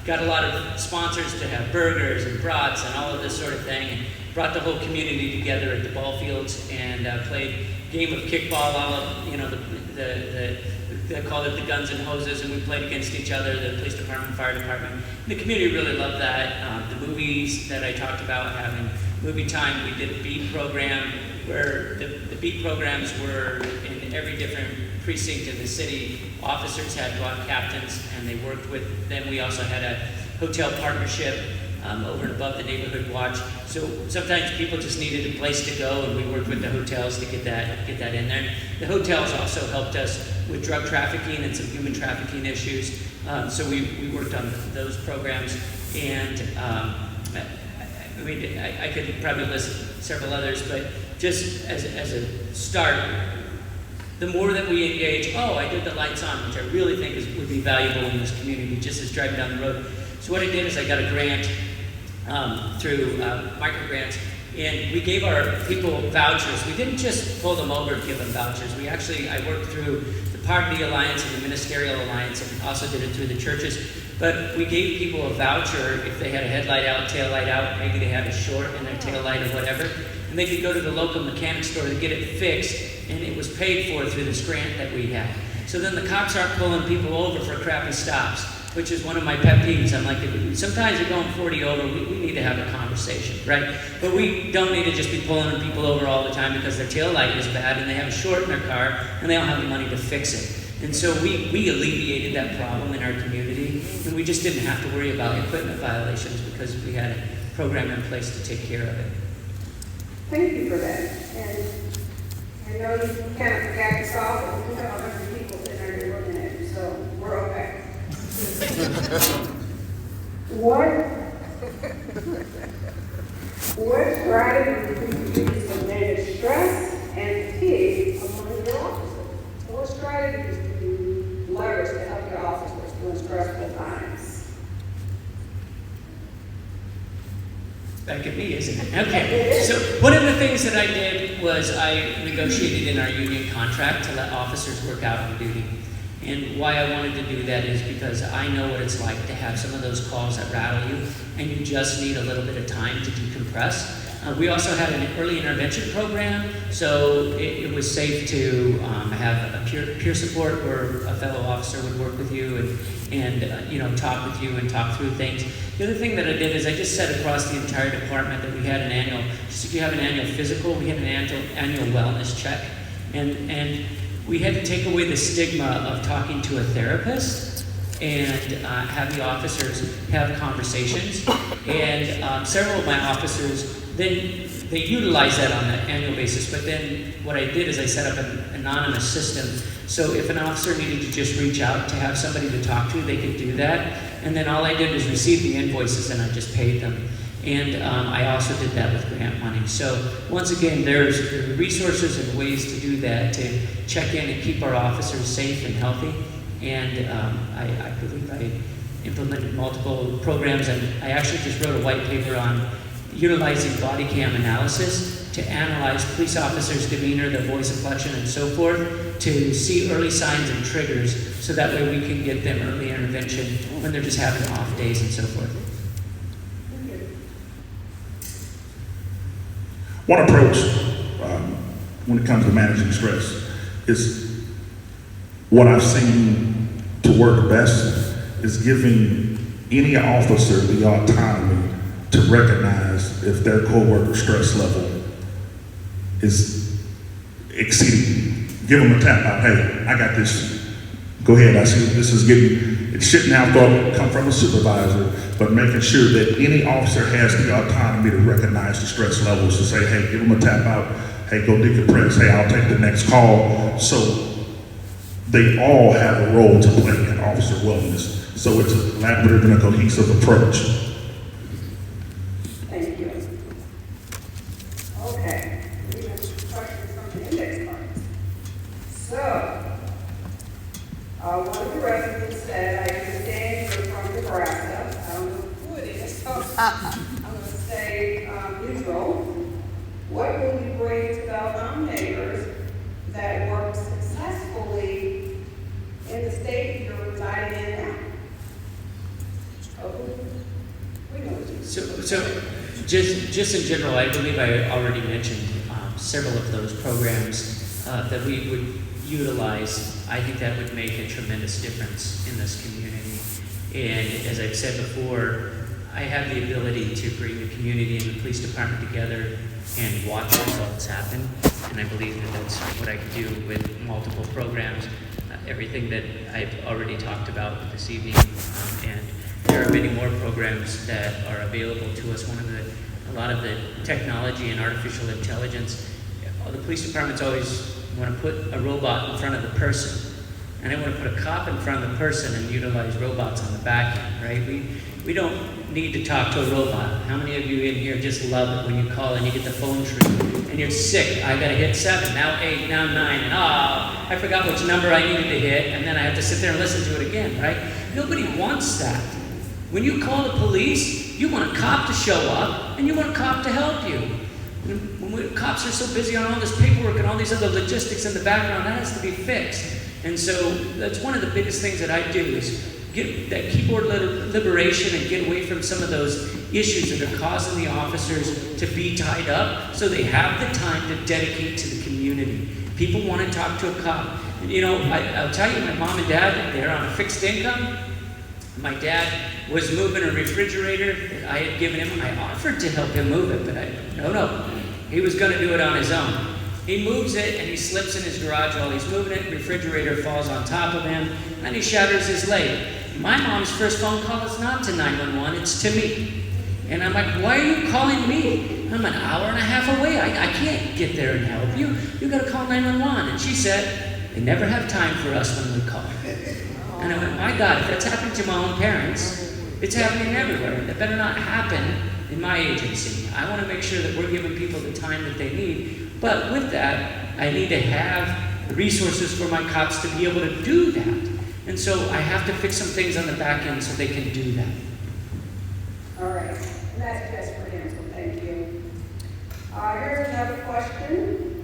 got a lot of sponsors to have burgers and brats and all of this sort of thing, and brought the whole community together at the ball fields and played game of kickball. All of, you know, they called it the guns and hoses, and we played against each other, the police department, fire department. And the community really loved that. The movies that I talked about, having movie time, we did a beat program where the beat programs were in every different precinct in the city. Officers had block captains, and they worked with them. We also had a hotel partnership over and above the neighborhood watch. So sometimes people just needed a place to go, and we worked with the hotels to get that in there. The hotels also helped us with drug trafficking and some human trafficking issues. So we worked on those programs, and I mean, I could probably list several others, but just as a start, the more that we engage, oh, I did the lights on, which I really think would be valuable in this community, just as driving down the road. So what I did is I got a grant through micro grants, and we gave our people vouchers. We didn't just pull them over and give them vouchers. I worked through the Poverty Alliance and the Ministerial Alliance, and also did it through the churches. But we gave people a voucher if they had a headlight out, tail light out, maybe they had a short in their tail light or whatever, and they could go to the local mechanic store to get it fixed, and it was paid for through this grant that we had. So then the cops aren't pulling people over for crappy stops, which is one of my pet peeves. I'm like, sometimes you're going 40 over, we need to have a conversation, right? But we don't need to just be pulling people over all the time because their tail light is bad and they have a short in their car and they don't have the money to fix it. And so we alleviated that problem in our community, and we just didn't have to worry about equipment violations because we had a program in place to take care of it. Thank you for that. And I know you kind of forgot to solve it. We have 100 people sitting there looking at you, so we're okay. What strategies do you use to manage stress and fatigue among your officers? What strategies do you leverage to help your officers during stressful times? Back at me, isn't it? Okay. So one of the things that I did was I negotiated in our union contract to let officers work out on duty. And why I wanted to do that is because I know what it's like to have some of those calls that rattle you, and you just need a little bit of time to decompress. We also had an early intervention program, so it was safe to have a peer support where a fellow officer would work with you and talk with you and talk through things. The other thing that I did is I just set across the entire department that we had an annual, just if you have an annual physical, we had an annual wellness check, and we had to take away the stigma of talking to a therapist and have the officers have conversations. And several of my officers, then they utilize that on an annual basis, but then what I did is I set up an anonymous system. So if an officer needed to just reach out to have somebody to talk to, they could do that. And then all I did was receive the invoices and I just paid them. And I also did that with grant money. So once again, there's resources and ways to do that, to check in and keep our officers safe and healthy. And I believe I implemented multiple programs, and I actually just wrote a white paper on utilizing body cam analysis to analyze police officers' demeanor, their voice inflection, and so forth, to see early signs and triggers, so that way we can get them early intervention when they're just having off days and so forth. One approach when it comes to managing stress is what I've seen to work best is giving any officer the autonomy to recognize if their coworker's stress level is exceeding. Give them a tap out. Hey, I got this. Go ahead. I see this is getting, it shouldn't have to come from a supervisor, but making sure that any officer has the autonomy to recognize the stress levels, to say, hey, give them a tap out. Hey, go decompress. Hey, I'll take the next call. So they all have a role to play in officer wellness. So it's a collaborative and a cohesive approach. Thank you. Okay, we have questions from the index cards. So, one of the residents said, I understand you're from Nebraska. I don't know who it is, so I'm going to say neutral. What will you bring to Belmont neighbors that work successfully in the state you're residing in now? So just in general, I believe I already mentioned several of those programs that we would utilize. I think that would make a tremendous difference in this community. And as I've said before, I have the ability to bring the community and the police department together and watch results happen. And I believe that that's what I can do with multiple programs, everything that I've already talked about this evening. And there are many more programs that are available to us. A lot of the technology and artificial intelligence, the police departments always want to put a robot in front of the person. And they want to put a cop in front of the person and utilize robots on the back end, right? We don't need to talk to a robot. How many of you in here just love it when you call and you get the phone tree and you're sick? I got to hit 7, now 8, now 9, and I forgot which number I needed to hit, and then I have to sit there and listen to it again, right? Nobody wants that. When you call the police, you want a cop to show up, and you want a cop to help you. When cops are so busy on all this paperwork and all these other logistics in the background, that has to be fixed. And so that's one of the biggest things that I do is get that keyboard liberation and get away from some of those issues that are causing the officers to be tied up so they have the time to dedicate to the community. People want to talk to a cop. And, you know, I'll tell you, my mom and dad, they're on a fixed income. My dad was moving a refrigerator that I had given him. I offered to help him move it, but no. He was going to do it on his own. He moves it and he slips in his garage while he's moving it. Refrigerator falls on top of him and he shatters his leg. My mom's first phone call is not to 911, it's to me. And I'm like, why are you calling me? I'm an hour and a half away. I can't get there and help you. You got to call 911. And she said, they never have time for us when we call. And I went, my God, if that's happening to my own parents, it's happening everywhere. And it better not happen in my agency. I want to make sure that we're giving people the time that they need. But with that, I need to have the resources for my cops to be able to do that. And so I have to fix some things on the back end so they can do that. All right, and that's just for him, so thank you. Here's another question.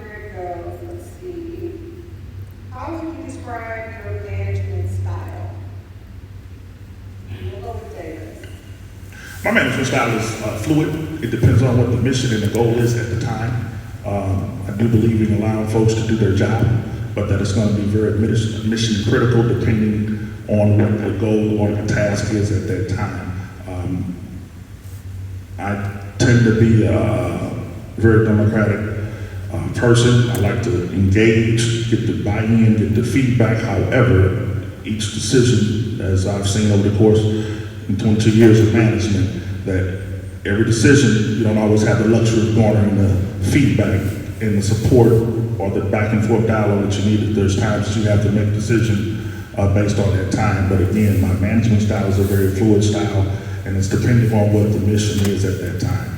Here it goes, let's see. How would you describe your management style? We'll go with Davis. My management style is fluid. It depends on what the mission and the goal is at the time. I do believe in allowing folks to do their job, but that it's going to be very mission critical depending on what the goal or the task is at that time. I tend to be a very democratic person. I like to engage, get the buy-in, get the feedback. However, each decision, as I've seen over the course in 22 years of management, that every decision, you don't always have the luxury of garnering the feedback and the support or the back and forth dialogue that you need. There's times that you have to make a decision based on that time. But again, my management style is a very fluid style, and it's depending on what the mission is at that time.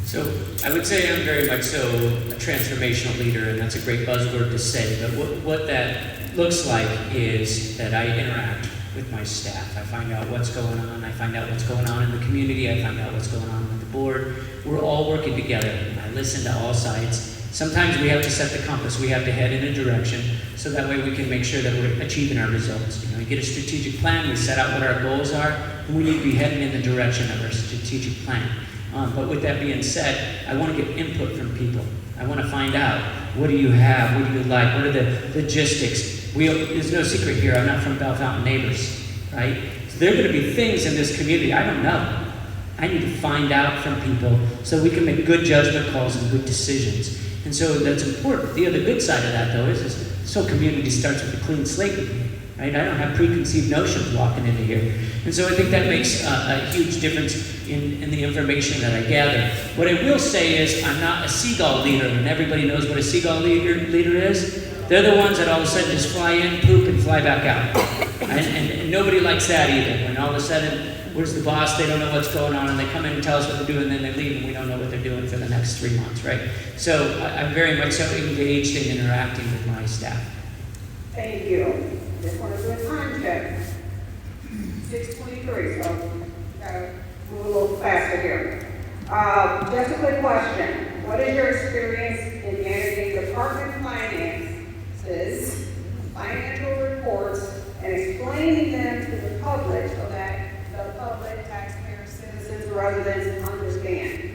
So I would say I'm very much so a transformational leader, and that's a great buzzword to say, but what that looks like is that I interact with my staff. I find out what's going on. I find out what's going on in the community. I find out what's going on with the board. We're all working together. I listen to all sides. Sometimes we have to set the compass. We have to head in a direction so that way we can make sure that we're achieving our results. We get a strategic plan. We set out what our goals are, and we need to be heading in the direction of our strategic plan. But with that being said, I want to get input from people. I want to find out, what do you have? What do you like? What are the logistics? There's no secret here. I'm not from Bell Fountain Neighbors, right? So there are going to be things in this community I don't know. I need to find out from people so we can make good judgment calls and good decisions. And so that's important. The other good side of that, though, is so community starts with a clean slate with me, right? I don't have preconceived notions walking into here. And so I think that makes a huge difference in the information that I gather. What I will say is I'm not a seagull leader, and everybody knows what a seagull leader is. They're the ones that all of a sudden just fly in, poop, and fly back out. And nobody likes that either. When all of a sudden, where's the boss? They don't know what's going on, and they come in and tell us what they're doing, and then they leave, and we don't know what they're doing for the next 3 months, right? So I'm very much so engaged in interacting with my staff. Thank you. Just want to do a time check. 6:23, so gotta move a little faster here. Just a quick question. What is your experience in managing department finances, financial reports, and explaining them to the public so that the public, taxpayers, citizens, residents understand?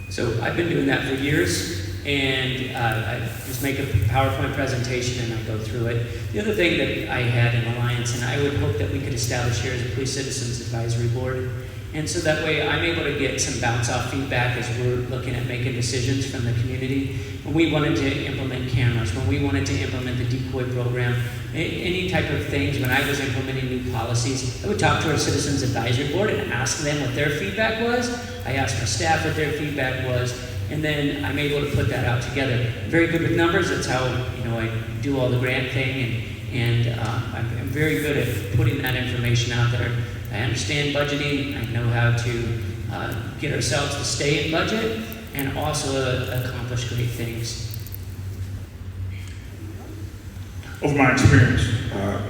So I've been doing that for years. And I just make a PowerPoint presentation and I go through it. The other thing that I had in Alliance, and I would hope that we could establish here, is a Police Citizens Advisory Board. And so that way I'm able to get some bounce-off feedback as we're looking at making decisions from the community. When we wanted to implement cameras, when we wanted to implement the decoy program, any type of things, when I was implementing new policies, I would talk to our Citizens Advisory Board and ask them what their feedback was. I asked my staff what their feedback was. And then I'm able to put that out together. I'm very good with numbers. That's how I do all the grant thing, and I'm very good at putting that information out there. I understand budgeting. I know how to get ourselves to stay in budget, and also accomplish great things. Over my experience,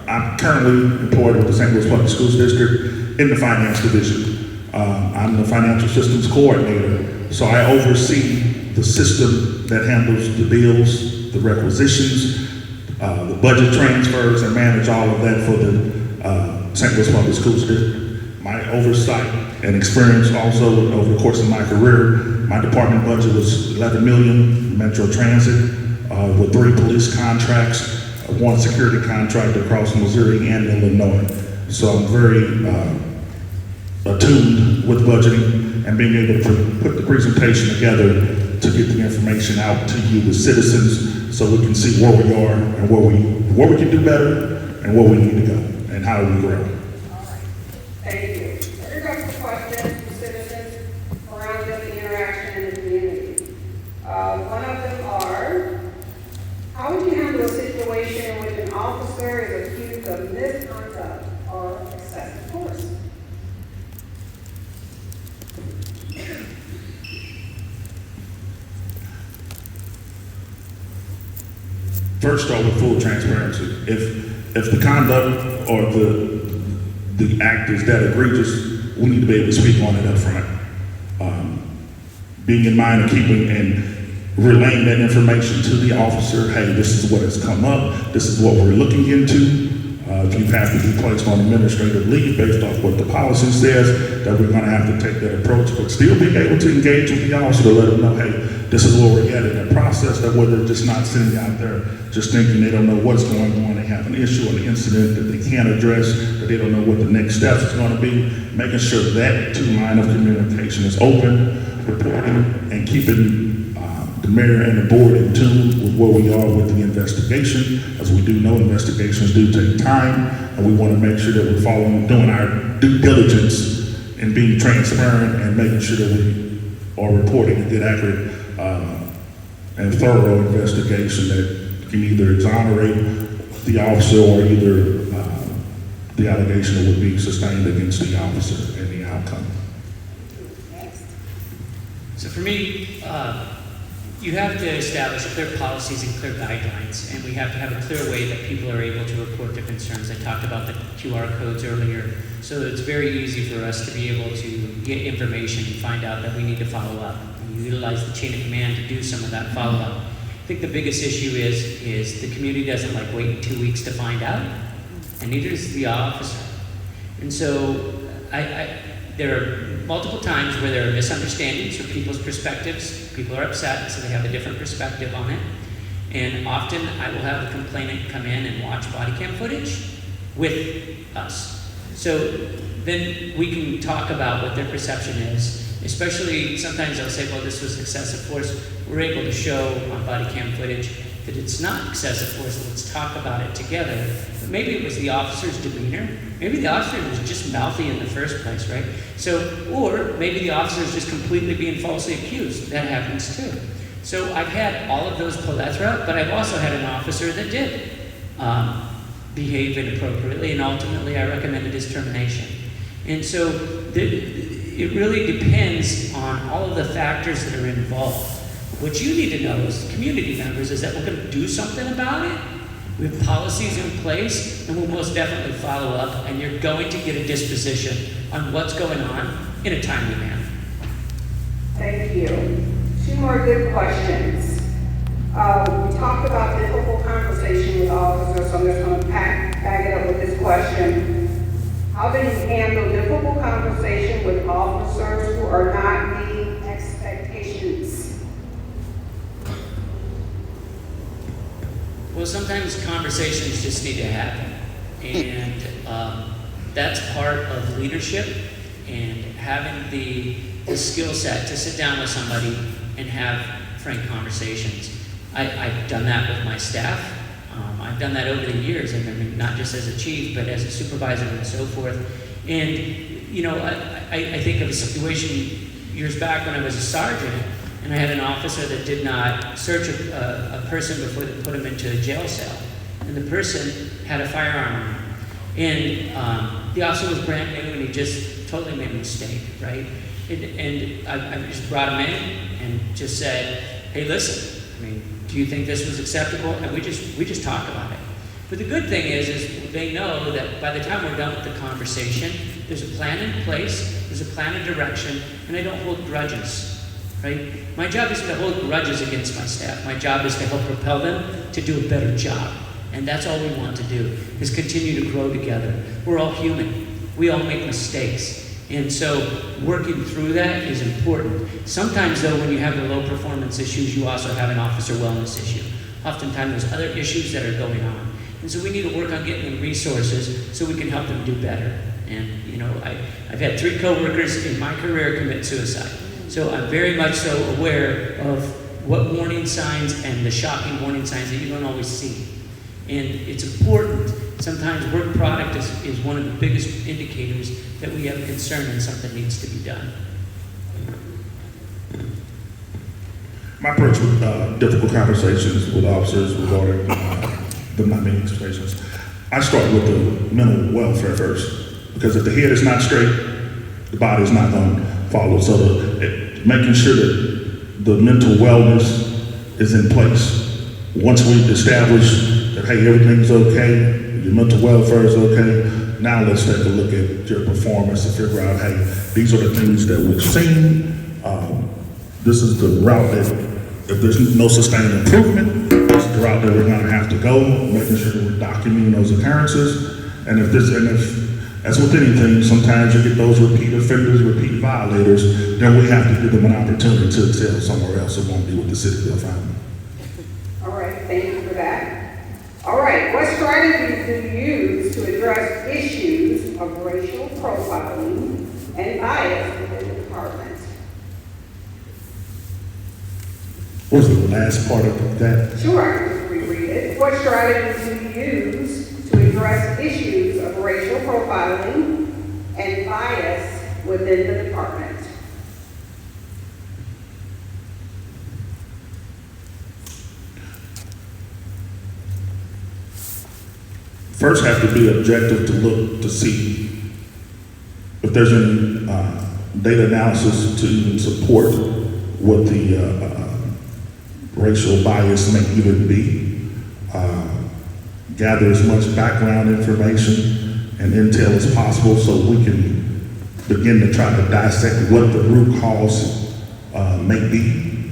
I'm currently employed with the St. Louis Public Schools District in the finance division. I'm the financial systems coordinator, so I oversee the system that handles the bills, the requisitions, the budget transfers, and manage all of that for the St. Louis Public Schools District. My oversight and experience also over the course of my career, my department budget was $11 million, Metro Transit, with 3 police contracts, 1 security contract across Missouri and Illinois. So I'm very attuned with budgeting and being able to put the presentation together to get the information out to you, the citizens, so we can see where we are and where we can do better and where we need to go and how do we grow. All right. Thank you. Here comes the questions from citizens around the interaction in the community. One of them are, how would you handle a situation in which an officer is accused of misconduct or excessive force? First off, with full transparency, if the conduct or the act is that egregious, we need to be able to speak on it up front. Being in mind of keeping and relaying that information to the officer, hey, this is what has come up, this is what we're looking into. If you have to be placed on administrative leave based off what the policy says, that we're gonna have to take that approach, but still being able to engage with the officer to let them know, hey, this is where we're at in that process, that where they're just not sitting out there just thinking they don't know what's going on, they have an issue or an incident that they can't address, that they don't know what the next steps is gonna be, making sure that 2 line of communication is open, reporting, and keeping the mayor and the board in tune with where we are with the investigation. As we do know, investigations do take time, and we want to make sure that we're doing our due diligence and being transparent and making sure that we are reporting a good, accurate, and thorough investigation that can either exonerate the officer or either the allegation that would be sustained against the officer and the outcome. So for me, you have to establish clear policies and clear guidelines, and we have to have a clear way that people are able to report their concerns. I talked about the QR codes earlier, so it's very easy for us to be able to get information and find out that we need to follow up. And utilize the chain of command to do some of that follow-up. I think the biggest issue is the community doesn't like waiting 2 weeks to find out, and neither does the officer. And so there are multiple times where there are misunderstandings from people's perspectives. People are upset, so they have a different perspective on it. And often I will have the complainant come in and watch body cam footage with us. So then we can talk about what their perception is. Especially sometimes they'll say, well, this was excessive force. We're able to show on body cam footage that it's not excessive force. Let's talk about it together. But maybe it was the officer's demeanor. Maybe the officer was just mouthy in the first place, right? So, or maybe the officer is just completely being falsely accused. That happens too. So I've had all of those plethora, but I've also had an officer that did behave inappropriately, and ultimately I recommended his termination. And so it really depends on all of the factors that are involved. What you need to know as community members is that we're going to do something about it. We have policies in place, and we'll most definitely follow up, and you're going to get a disposition on what's going on in a timely manner. Thank you. 2 more good questions. We talked about difficult conversation with officers, so I'm just going to back it up with this question. How do you handle difficult conversation with officers who are not meeting expectations? Well, sometimes conversations just need to happen, and that's part of leadership and having the skill set to sit down with somebody and have frank conversations. I've done that with my staff. I've done that over the years, I mean, not just as a chief, but as a supervisor and so forth. And, you know, I think of a situation years back when I was a sergeant, and I had an officer that did not search a person before they put him into a jail cell. And the person had a firearm on him. And the officer was brand new, and he just totally made a mistake, right? And I just brought them in and just said, hey, listen, I mean, do you think this was acceptable? And we just talk about it. But the good thing is they know that by the time we're done with the conversation, there's a plan in place, there's a plan of direction, and I don't hold grudges, right? My job isn't to hold grudges against my staff. My job is to help propel them to do a better job. And that's all we want to do, is continue to grow together. We're all human. We all make mistakes. And so working through that is important. Sometimes, though, when you have the low performance issues, you also have an officer wellness issue. Oftentimes, there's other issues that are going on. And so we need to work on getting them resources so we can help them do better. And, you know, I've had 3 coworkers in my career commit suicide. So I'm very much so aware of what warning signs and the shocking warning signs that you don't always see. And it's important. Sometimes work product is one of the biggest indicators that we have concern and something needs to be done. My approach with difficult conversations with officers regarding them not meeting expectations, I start with the mental welfare first. Because if the head is not straight, the body is not going to follow. So making sure that the mental wellness is in place. Once we establish that, hey, everything's okay, your mental welfare is okay, now let's take a look at your performance and figure out, hey, these are the things that we've seen. This is the route that, if there's no sustained improvement, this is the route that we're going to have to go, making sure that we're documenting those occurrences. And if, as with anything, sometimes you get those repeat offenders, repeat violators, then we have to give them an opportunity to excel somewhere else. It won't be with the city of Bellefontaine. All right, thank you for that. All right, what strategies do you use to address issues of racial profiling and bias within the department? What was the last part of that? Sure, I can just reread it. What strategies do you use to address issues of racial profiling and bias within the department? First, have to be objective to look to see if there's any data analysis to even support what the racial bias may even be. Gather as much background information and intel as possible so we can begin to try to dissect what the root cause may be,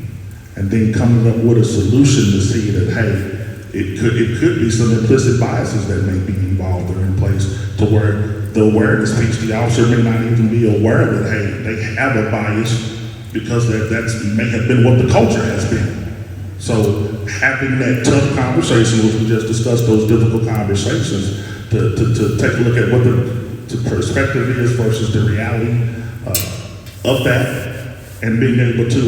and then coming up with a solution to see that, hey, it could be some implicit biases that may be involved or in place to where the awareness piece, the officer may not even be aware that, hey, they have a bias because that's may have been what the culture has been. So having that tough conversation, which we just discussed, those difficult conversations, to take a look at what the perspective is versus the reality of that, and being able to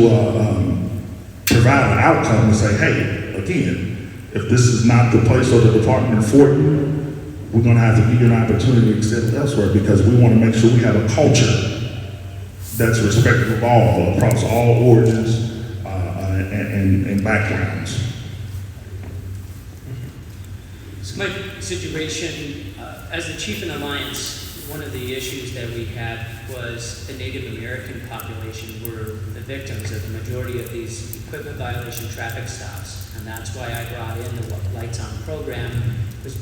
provide an outcome and say, hey, again, if this is not the place or the department for you, we're going to have to give you an opportunity to extend elsewhere, because we want to make sure we have a culture that's respectful of all, across all origins and backgrounds. So my situation, as the chief in Alliance, one of the issues that we had was the Native American population were the victims of the majority of these equipment violation traffic stops. And that's why I brought in the Lights On program, was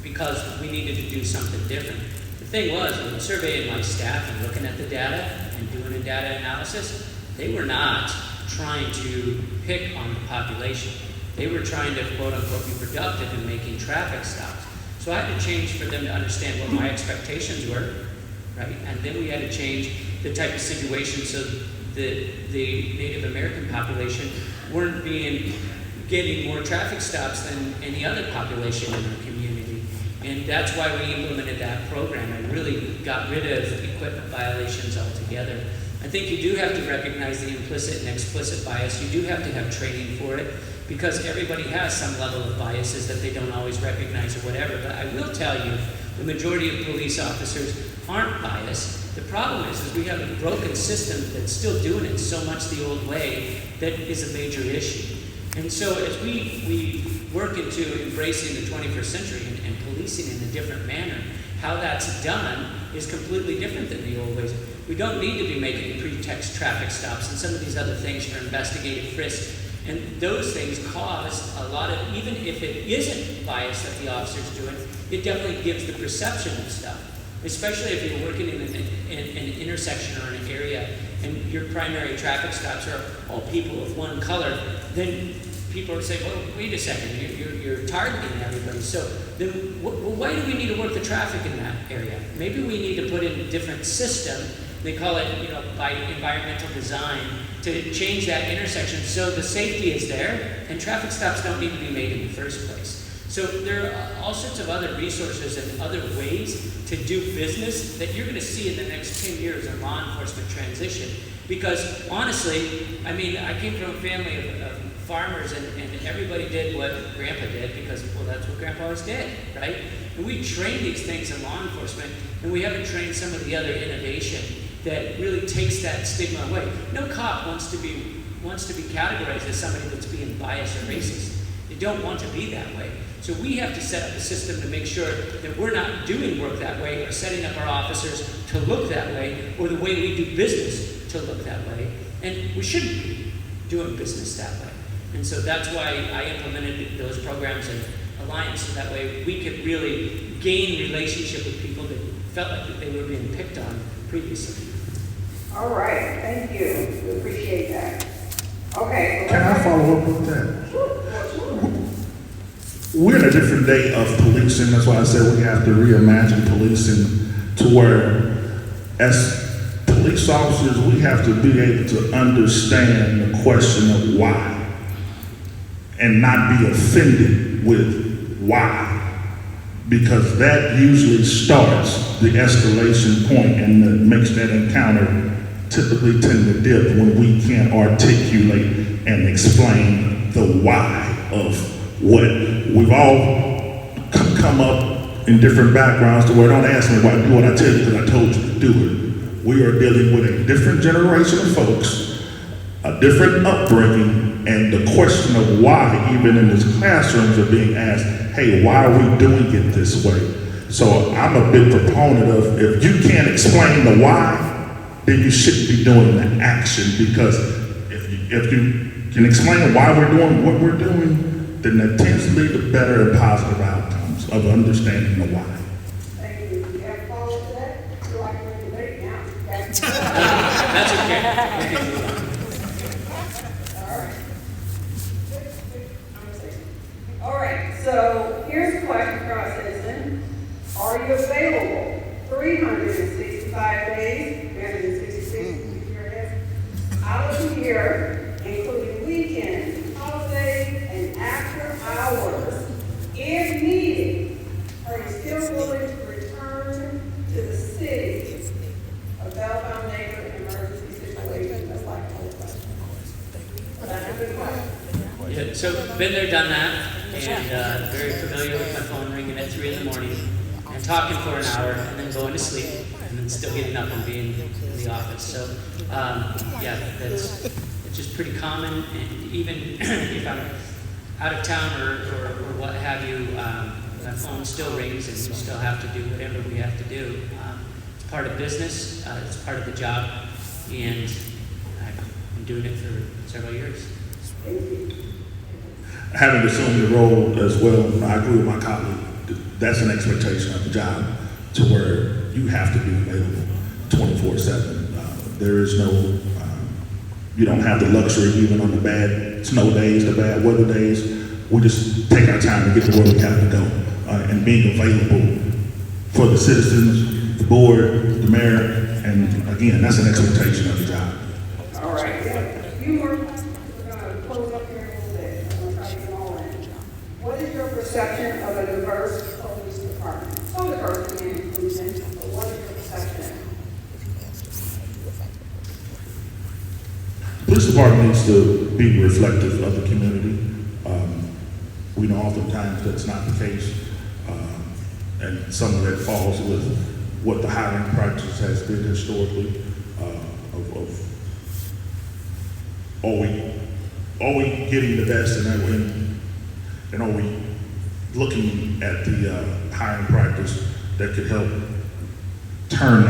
because we needed to do something different. The thing was, when surveying my staff and looking at the data and doing a data analysis, they were not trying to pick on the population. They were trying to, quote unquote, be productive in making traffic stops. So I had to change for them to understand what my expectations were, right? And then we had to change the type of situation so the Native American population weren't getting more traffic stops than any other population in our community. And that's why we implemented that program and really got rid of equipment violations altogether. I think you do have to recognize the implicit and explicit bias. You do have to have training for it, because everybody has some level of biases that they don't always recognize or whatever. But I will tell you, the majority of police officers aren't biased. The problem is we have a broken system that's still doing it so much the old way that is a major issue. And so as we work into embracing the 21st century and policing in a different manner, how that's done is completely different than the old ways. We don't need to be making pretext traffic stops and some of these other things for investigative frisk. And those things cause a lot of, even if it isn't bias that the officer's doing, it definitely gives the perception of stuff. Especially if you're working in an intersection or an area and your primary traffic stops are all people of one color, then people are saying, well, wait a second, you're targeting everybody. So then, why do we need to work the traffic in that area? Maybe we need to put in a different system. They call it, by environmental design, to change that intersection so the safety is there and traffic stops don't need to be made in the first place. So there are all sorts of other resources and other ways to do business that you're going to see in the next 10 years in law enforcement transition. Because honestly, I came from a family of farmers and everybody did what Grandpa did because, well, that's what Grandpa always did, right? And we train these things in law enforcement and we haven't trained some of the other innovation that really takes that stigma away. No cop wants to be categorized as somebody that's being biased or racist. They don't want to be that way. So we have to set up a system to make sure that we're not doing work that way or setting up our officers to look that way or the way we do business to look that way. And we shouldn't be doing business that way. And so that's why I implemented those programs in Alliance, so that way we could really gain relationship with people that felt like they were being picked on previously. All right, thank you. We appreciate that. Okay. Can I follow up with that? Sure. We're in a different day of policing. That's why I said we have to reimagine policing to where, as police officers, we have to be able to understand the question of why and not be offended with why, because that usually starts the escalation point and that makes that encounter typically tend to dip when we can't articulate and explain the why of what we've all come up in different backgrounds to where don't ask me why I do what I tell you because I told you to do it. We are dealing with a different generation of folks, a different upbringing, and the question of why, even in these classrooms, are being asked, hey, why are we doing it this way? So I'm a big proponent of, if you can't explain the why, then you shouldn't be doing the action, because if you can explain why we're doing what we're doing, then that tends to lead to better and positive outcomes of understanding the why. Thank you. You have a follow-up to that? You're like we're in debate now. That's okay. All right. All right, so here's a question for our citizen. Are you available 365 days, 366 out of the year, including weekends, holidays, and after hours, if needed? Are you still willing to return to the city of Belleville neighborhood emergency situation? That's like a whole question. That's a good question. Yeah, so been there, done that, and very familiar with my phone ringing at 3 in the morning and talking for an hour and then going to sleep and then still getting up and being in the office. So it's just pretty common. And even if I'm out of town or what have you, my phone still rings and we still have to do whatever we have to do. It's part of business, it's part of the job, and I've been doing it for several years. Having assumed the role as well, I agree with my colleague. That's an expectation of the job, to where you have to be available 24/7. There is no, you don't have the luxury, even on the bad snow days, the bad weather days. We just take our time to get to where we have to go, and being available for the citizens, the board, the mayor, and again, that's an expectation of the job. All right, we're going to close up here a little bit. I'm going to try to get all in. What is your perception of a diverse police department? So diversity and inclusion, but what is your perception? The police department needs to be reflective of the community. We know oftentimes that's not the case, and some of that falls with what the hiring practice has been historically. Are we getting the best, and are we looking at the hiring practice that could help turn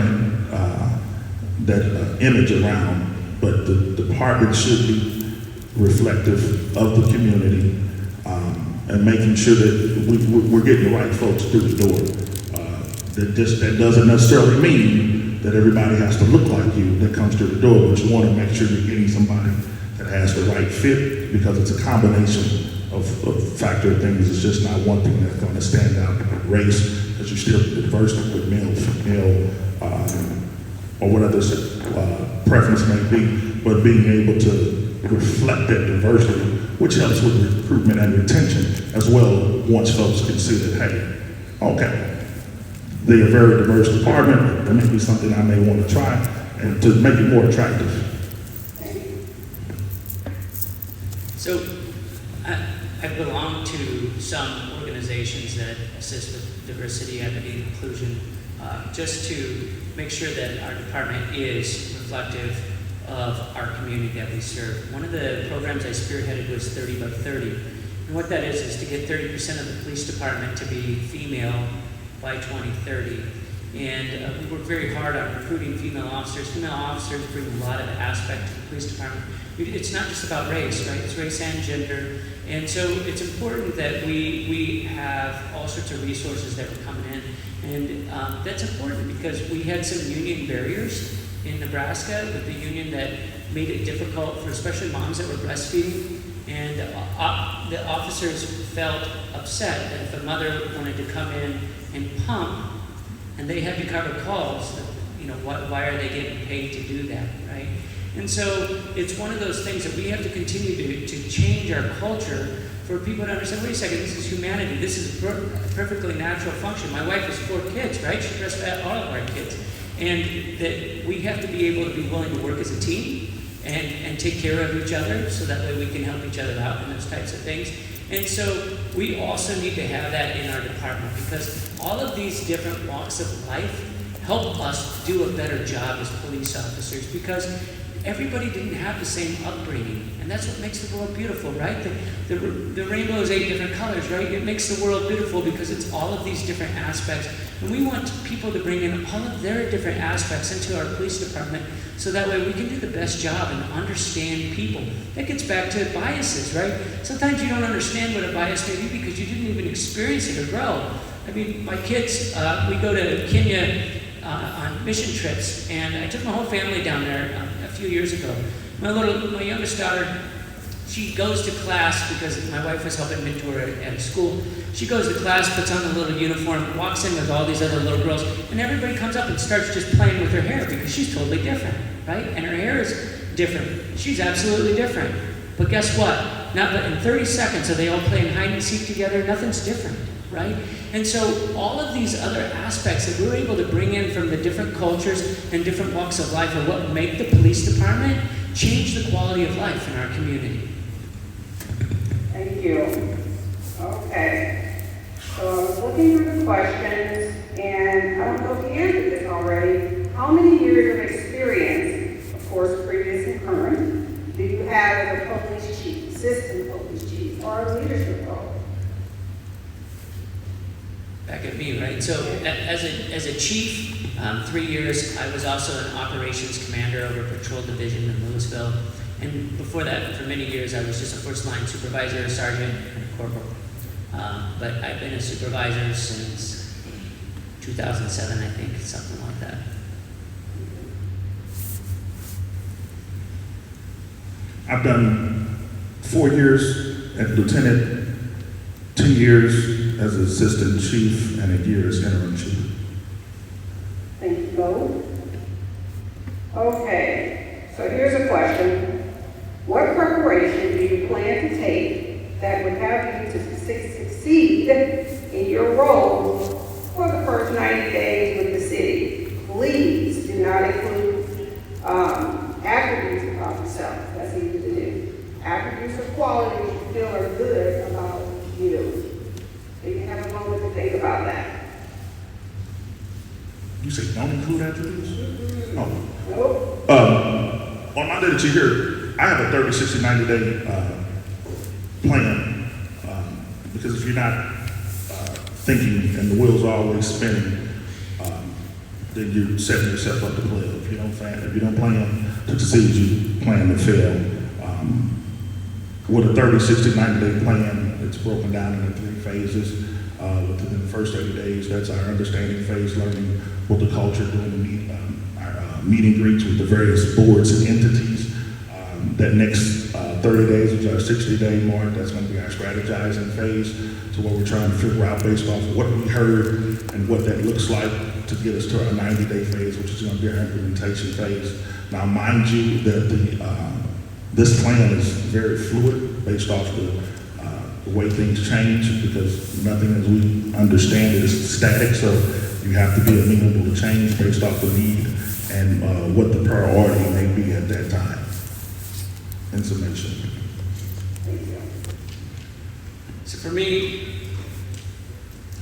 image around, but the department should be reflective of the community, and making sure that we're getting the right folks through the door. That doesn't necessarily mean that everybody has to look like you that comes through the door, but you want to make sure you're getting somebody that has the right fit, because it's a combination of factor of things. It's just not one thing that's going to stand out. Race, because you're still diverse with male, female, or whatever preference may be, but being able to reflect that diversity, which helps with recruitment and retention as well, once folks can see that, hey, okay, they're a very diverse department, there may be something I may want to try, and to make it more attractive. So I belong to some organizations that assist with diversity, equity, and inclusion, just to make sure that our department is reflective of our community that we serve. One of the programs I spearheaded was 30 by 30. And what that is to get 30% of the police department to be female by 2030. And we work very hard on recruiting female officers. Female officers bring a lot of aspect to the police department. It's not just about race, right? It's race and gender. And so it's important that we have all sorts of resources that are coming in. And that's important because we had some union barriers in Nebraska with the union that made it difficult for especially moms that were breastfeeding. And the officers felt upset that if a mother wanted to come in and pump, and they had to cover calls, you know, why are they getting paid to do that, right? And so it's one of those things that we have to continue to change our culture for people to understand, wait a second, this is humanity. This is a perfectly natural function. My wife has 4 kids, right? She breastfed all of our kids. And that we have to be able to be willing to work as a team and take care of each other so that way we can help each other out and those types of things. And so we also need to have that in our department because all of these different walks of life help us do a better job as police officers because everybody didn't have the same upbringing. And that's what makes the world beautiful, right? The rainbow is 8 different colors, right? It makes the world beautiful because it's all of these different aspects. And we want people to bring in all of their different aspects into our police department so that way we can do the best job and understand people. That gets back to biases, right? Sometimes you don't understand what a bias may be because you didn't even experience it or grow. I mean, my kids, we go to Kenya on mission trips, and I took my whole family down there a few years ago. My youngest daughter, she goes to class because my wife was helping mentor at a school. She goes to class, puts on a little uniform, walks in with all these other little girls, and everybody comes up and starts just playing with her hair because she's totally different, right? And her hair is different. She's absolutely different. But guess what? Not but in 30 seconds are they all playing hide and seek together? Nothing's different, right? And so all of these other aspects that we're able to bring in from the different cultures and different walks of life are what make the police department change the quality of life in our community. Thank you. Okay. So I was looking through the questions, and I don't know if you answered this already. How many years of experience, of course, previous and current, do you have as a police chief, assistant police chief, or a leadership role? Back at me, right? So as a chief, 3 years, I was also an operations commander over Patrol Division in Louisville. And before that, for many years, I was just a first line supervisor, a sergeant, and a corporal. But I've been a supervisor since 2007, I think, something like that. I've done 4 years as lieutenant, 2 years as assistant chief, and a year as interim chief. Thank you both. Okay, so here's a question. What preparation do you plan to take that would have you to succeed in your role for the first 90 days with the city? Please do not include attributes about yourself. That's easy to do. Attributes or qualities you feel are good about you. So you can have a moment to think about that. You say don't include attributes? No. Nope. On my day that you're here, I have a 30, 60, 90 day plan because if you're not thinking and the wheels are always spinning, then you're setting yourself up to fail. If you don't plan to succeed, you plan to fail. With a 30, 60, 90-day plan, it's broken down into 3 phases. Within the first 30 days, that's our understanding phase, learning what the culture, doing our meet and greets with the various boards and entities. That next 30 days, which is our 60-day mark, that's going to be our strategizing phase. So what we're trying to figure out based off of what we heard and what that looks like to get us to our 90-day phase, which is going to be our implementation phase. Now, mind you that this plan is very fluid based off the way things change, because nothing as we understand it is static, so you have to be amenable to change based off the need and what the priority may be at that time. In summation. So for me,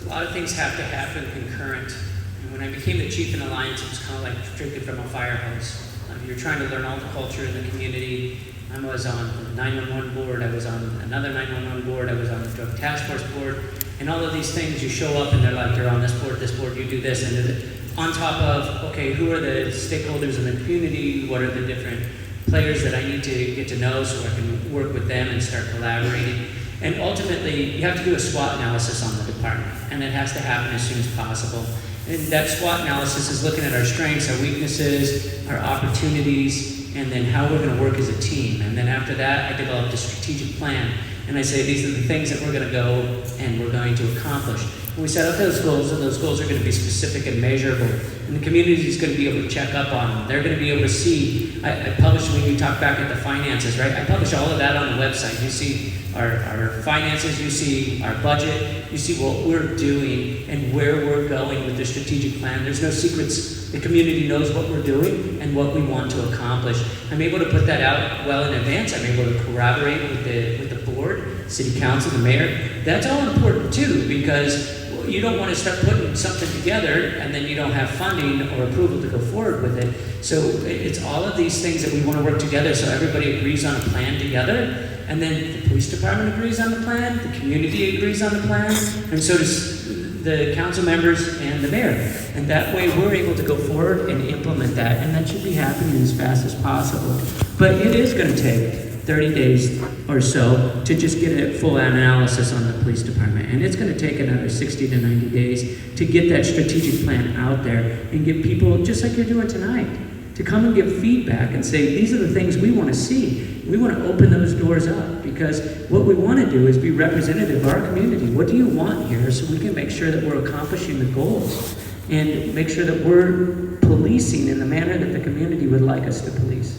a lot of things have to happen concurrent. And when I became the chief in Alliance, it was kind of like drinking from a fire hose. You're trying to learn all the culture in the community. I was on the 911 board, I was on another 911 board, I was on the drug task force board, and all of these things, you show up and they're like, you're on this board, you do this, and on top of, okay, who are the stakeholders in the community, what are the different players that I need to get to know so I can work with them and start collaborating. And ultimately, you have to do a SWOT analysis on the department, and it has to happen as soon as possible. And that SWOT analysis is looking at our strengths, our weaknesses, our opportunities, and then how we're going to work as a team. And then after that, I developed a strategic plan. And I say, these are the things that we're going to go and we're going to accomplish. And we set up those goals, and those goals are going to be specific and measurable. And the community is going to be able to check up on them. They're going to be able to see. I publish, when you talk back at the finances, right? I publish all of that on the website. You see our finances, you see our budget, you see what we're doing and where we're going with the strategic plan. There's no secrets. The community knows what we're doing and what we want to accomplish. I'm able to put that out well in advance. I'm able to collaborate with the board, city council, the mayor. That's all important too, because you don't want to start putting something together and then you don't have funding or approval to go forward with it. So it's all of these things that we want to work together so everybody agrees on a plan together. And then the police department agrees on the plan, the community agrees on the plan, and so does the council members and the mayor. And that way we're able to go forward and implement that, and that should be happening as fast as possible. But it is going to take 30 days or so to just get a full analysis on the police department. And it's going to take another 60 to 90 days to get that strategic plan out there and give people, just like you're doing tonight, to come and give feedback and say, these are the things we want to see. We want to open those doors up, because what we want to do is be representative of our community. What do you want here, so we can make sure that we're accomplishing the goals and make sure that we're policing in the manner that the community would like us to police.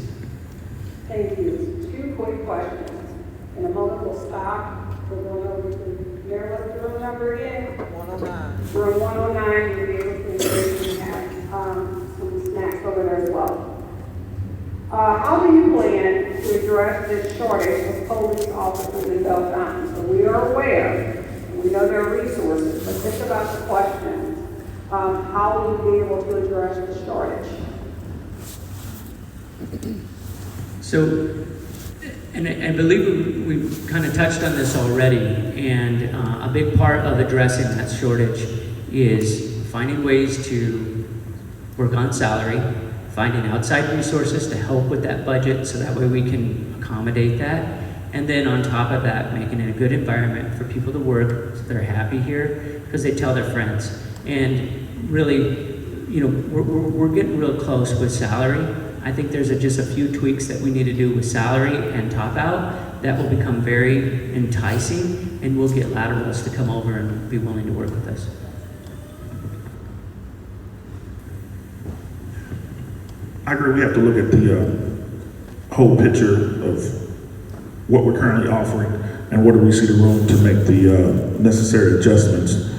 Thank you. 2 quick questions. In a moment, we'll stop. We're going over to Mayor, what's the room number again? 109. Room 109, you'll be able to have some snacks over there as well. How do you plan to address this shortage of police officers in Bell Fountain? So we are aware, and we know there are resources, but think about the question. How will you be able to address the shortage? So, and I believe we've kind of touched on this already, and a big part of addressing that shortage is finding ways to work on salary, finding outside resources to help with that budget so that way we can accommodate that. And then on top of that, making it a good environment for people to work so they're happy here because they tell their friends. And really, you know, we're getting real close with salary. I think there's just a few tweaks that we need to do with salary and top out that will become very enticing, and we'll get laterals to come over and be willing to work with us. I agree, we have to look at the whole picture of what we're currently offering and what do we see the room to make the necessary adjustments.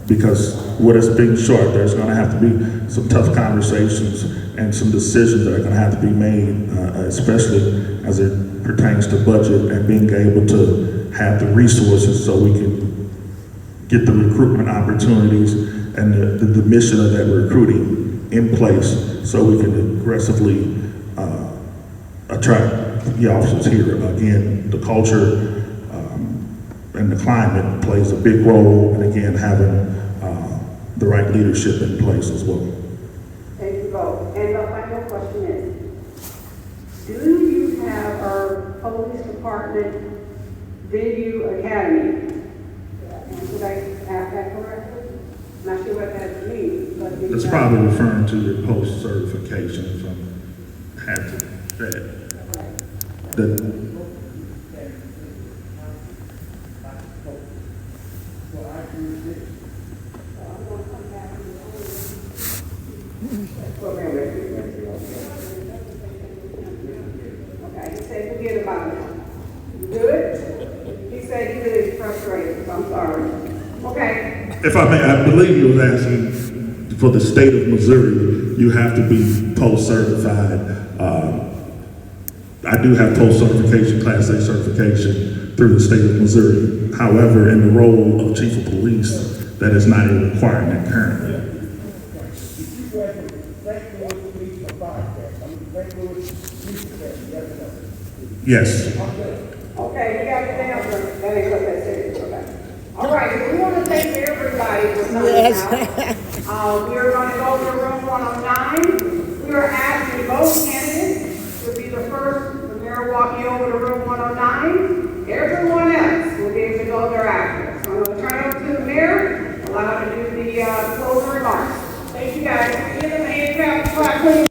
Because what is being short, there's going to have to be some tough conversations and some decisions that are going to have to be made, especially as it pertains to budget and being able to have the resources so we can get the recruitment opportunities and the mission of that recruiting in place so we can aggressively attract the officers here. Again, the culture and the climate plays a big role, and again, having the right leadership in place as well. Thank you both. And the final question is, do you have our police department venue academy? Did I ask that correctly? Not sure what that means, but. It's probably referring to your post certification if I'm had to that. Okay, he said forget about it. You good? He said he really frustrated, so I'm sorry. Okay. If I may, I believe you was asking for the state of Missouri, you have to be post certified. I do have post certification, Class A certification through the state of Missouri. However, in the role of chief of police, that is not a requirement currently. Yes. Okay, we got the answer. That ain't what that says. Okay. All right, so we want to thank everybody for coming out. We are going to go to room 109. We are asking both candidates to be the first. The mayor walking over to room 109. Everyone else will be able to go thereafter. So I'm going to turn it over to the mayor, allow him to do the closing remarks. Thank you guys. Give him a hand clap.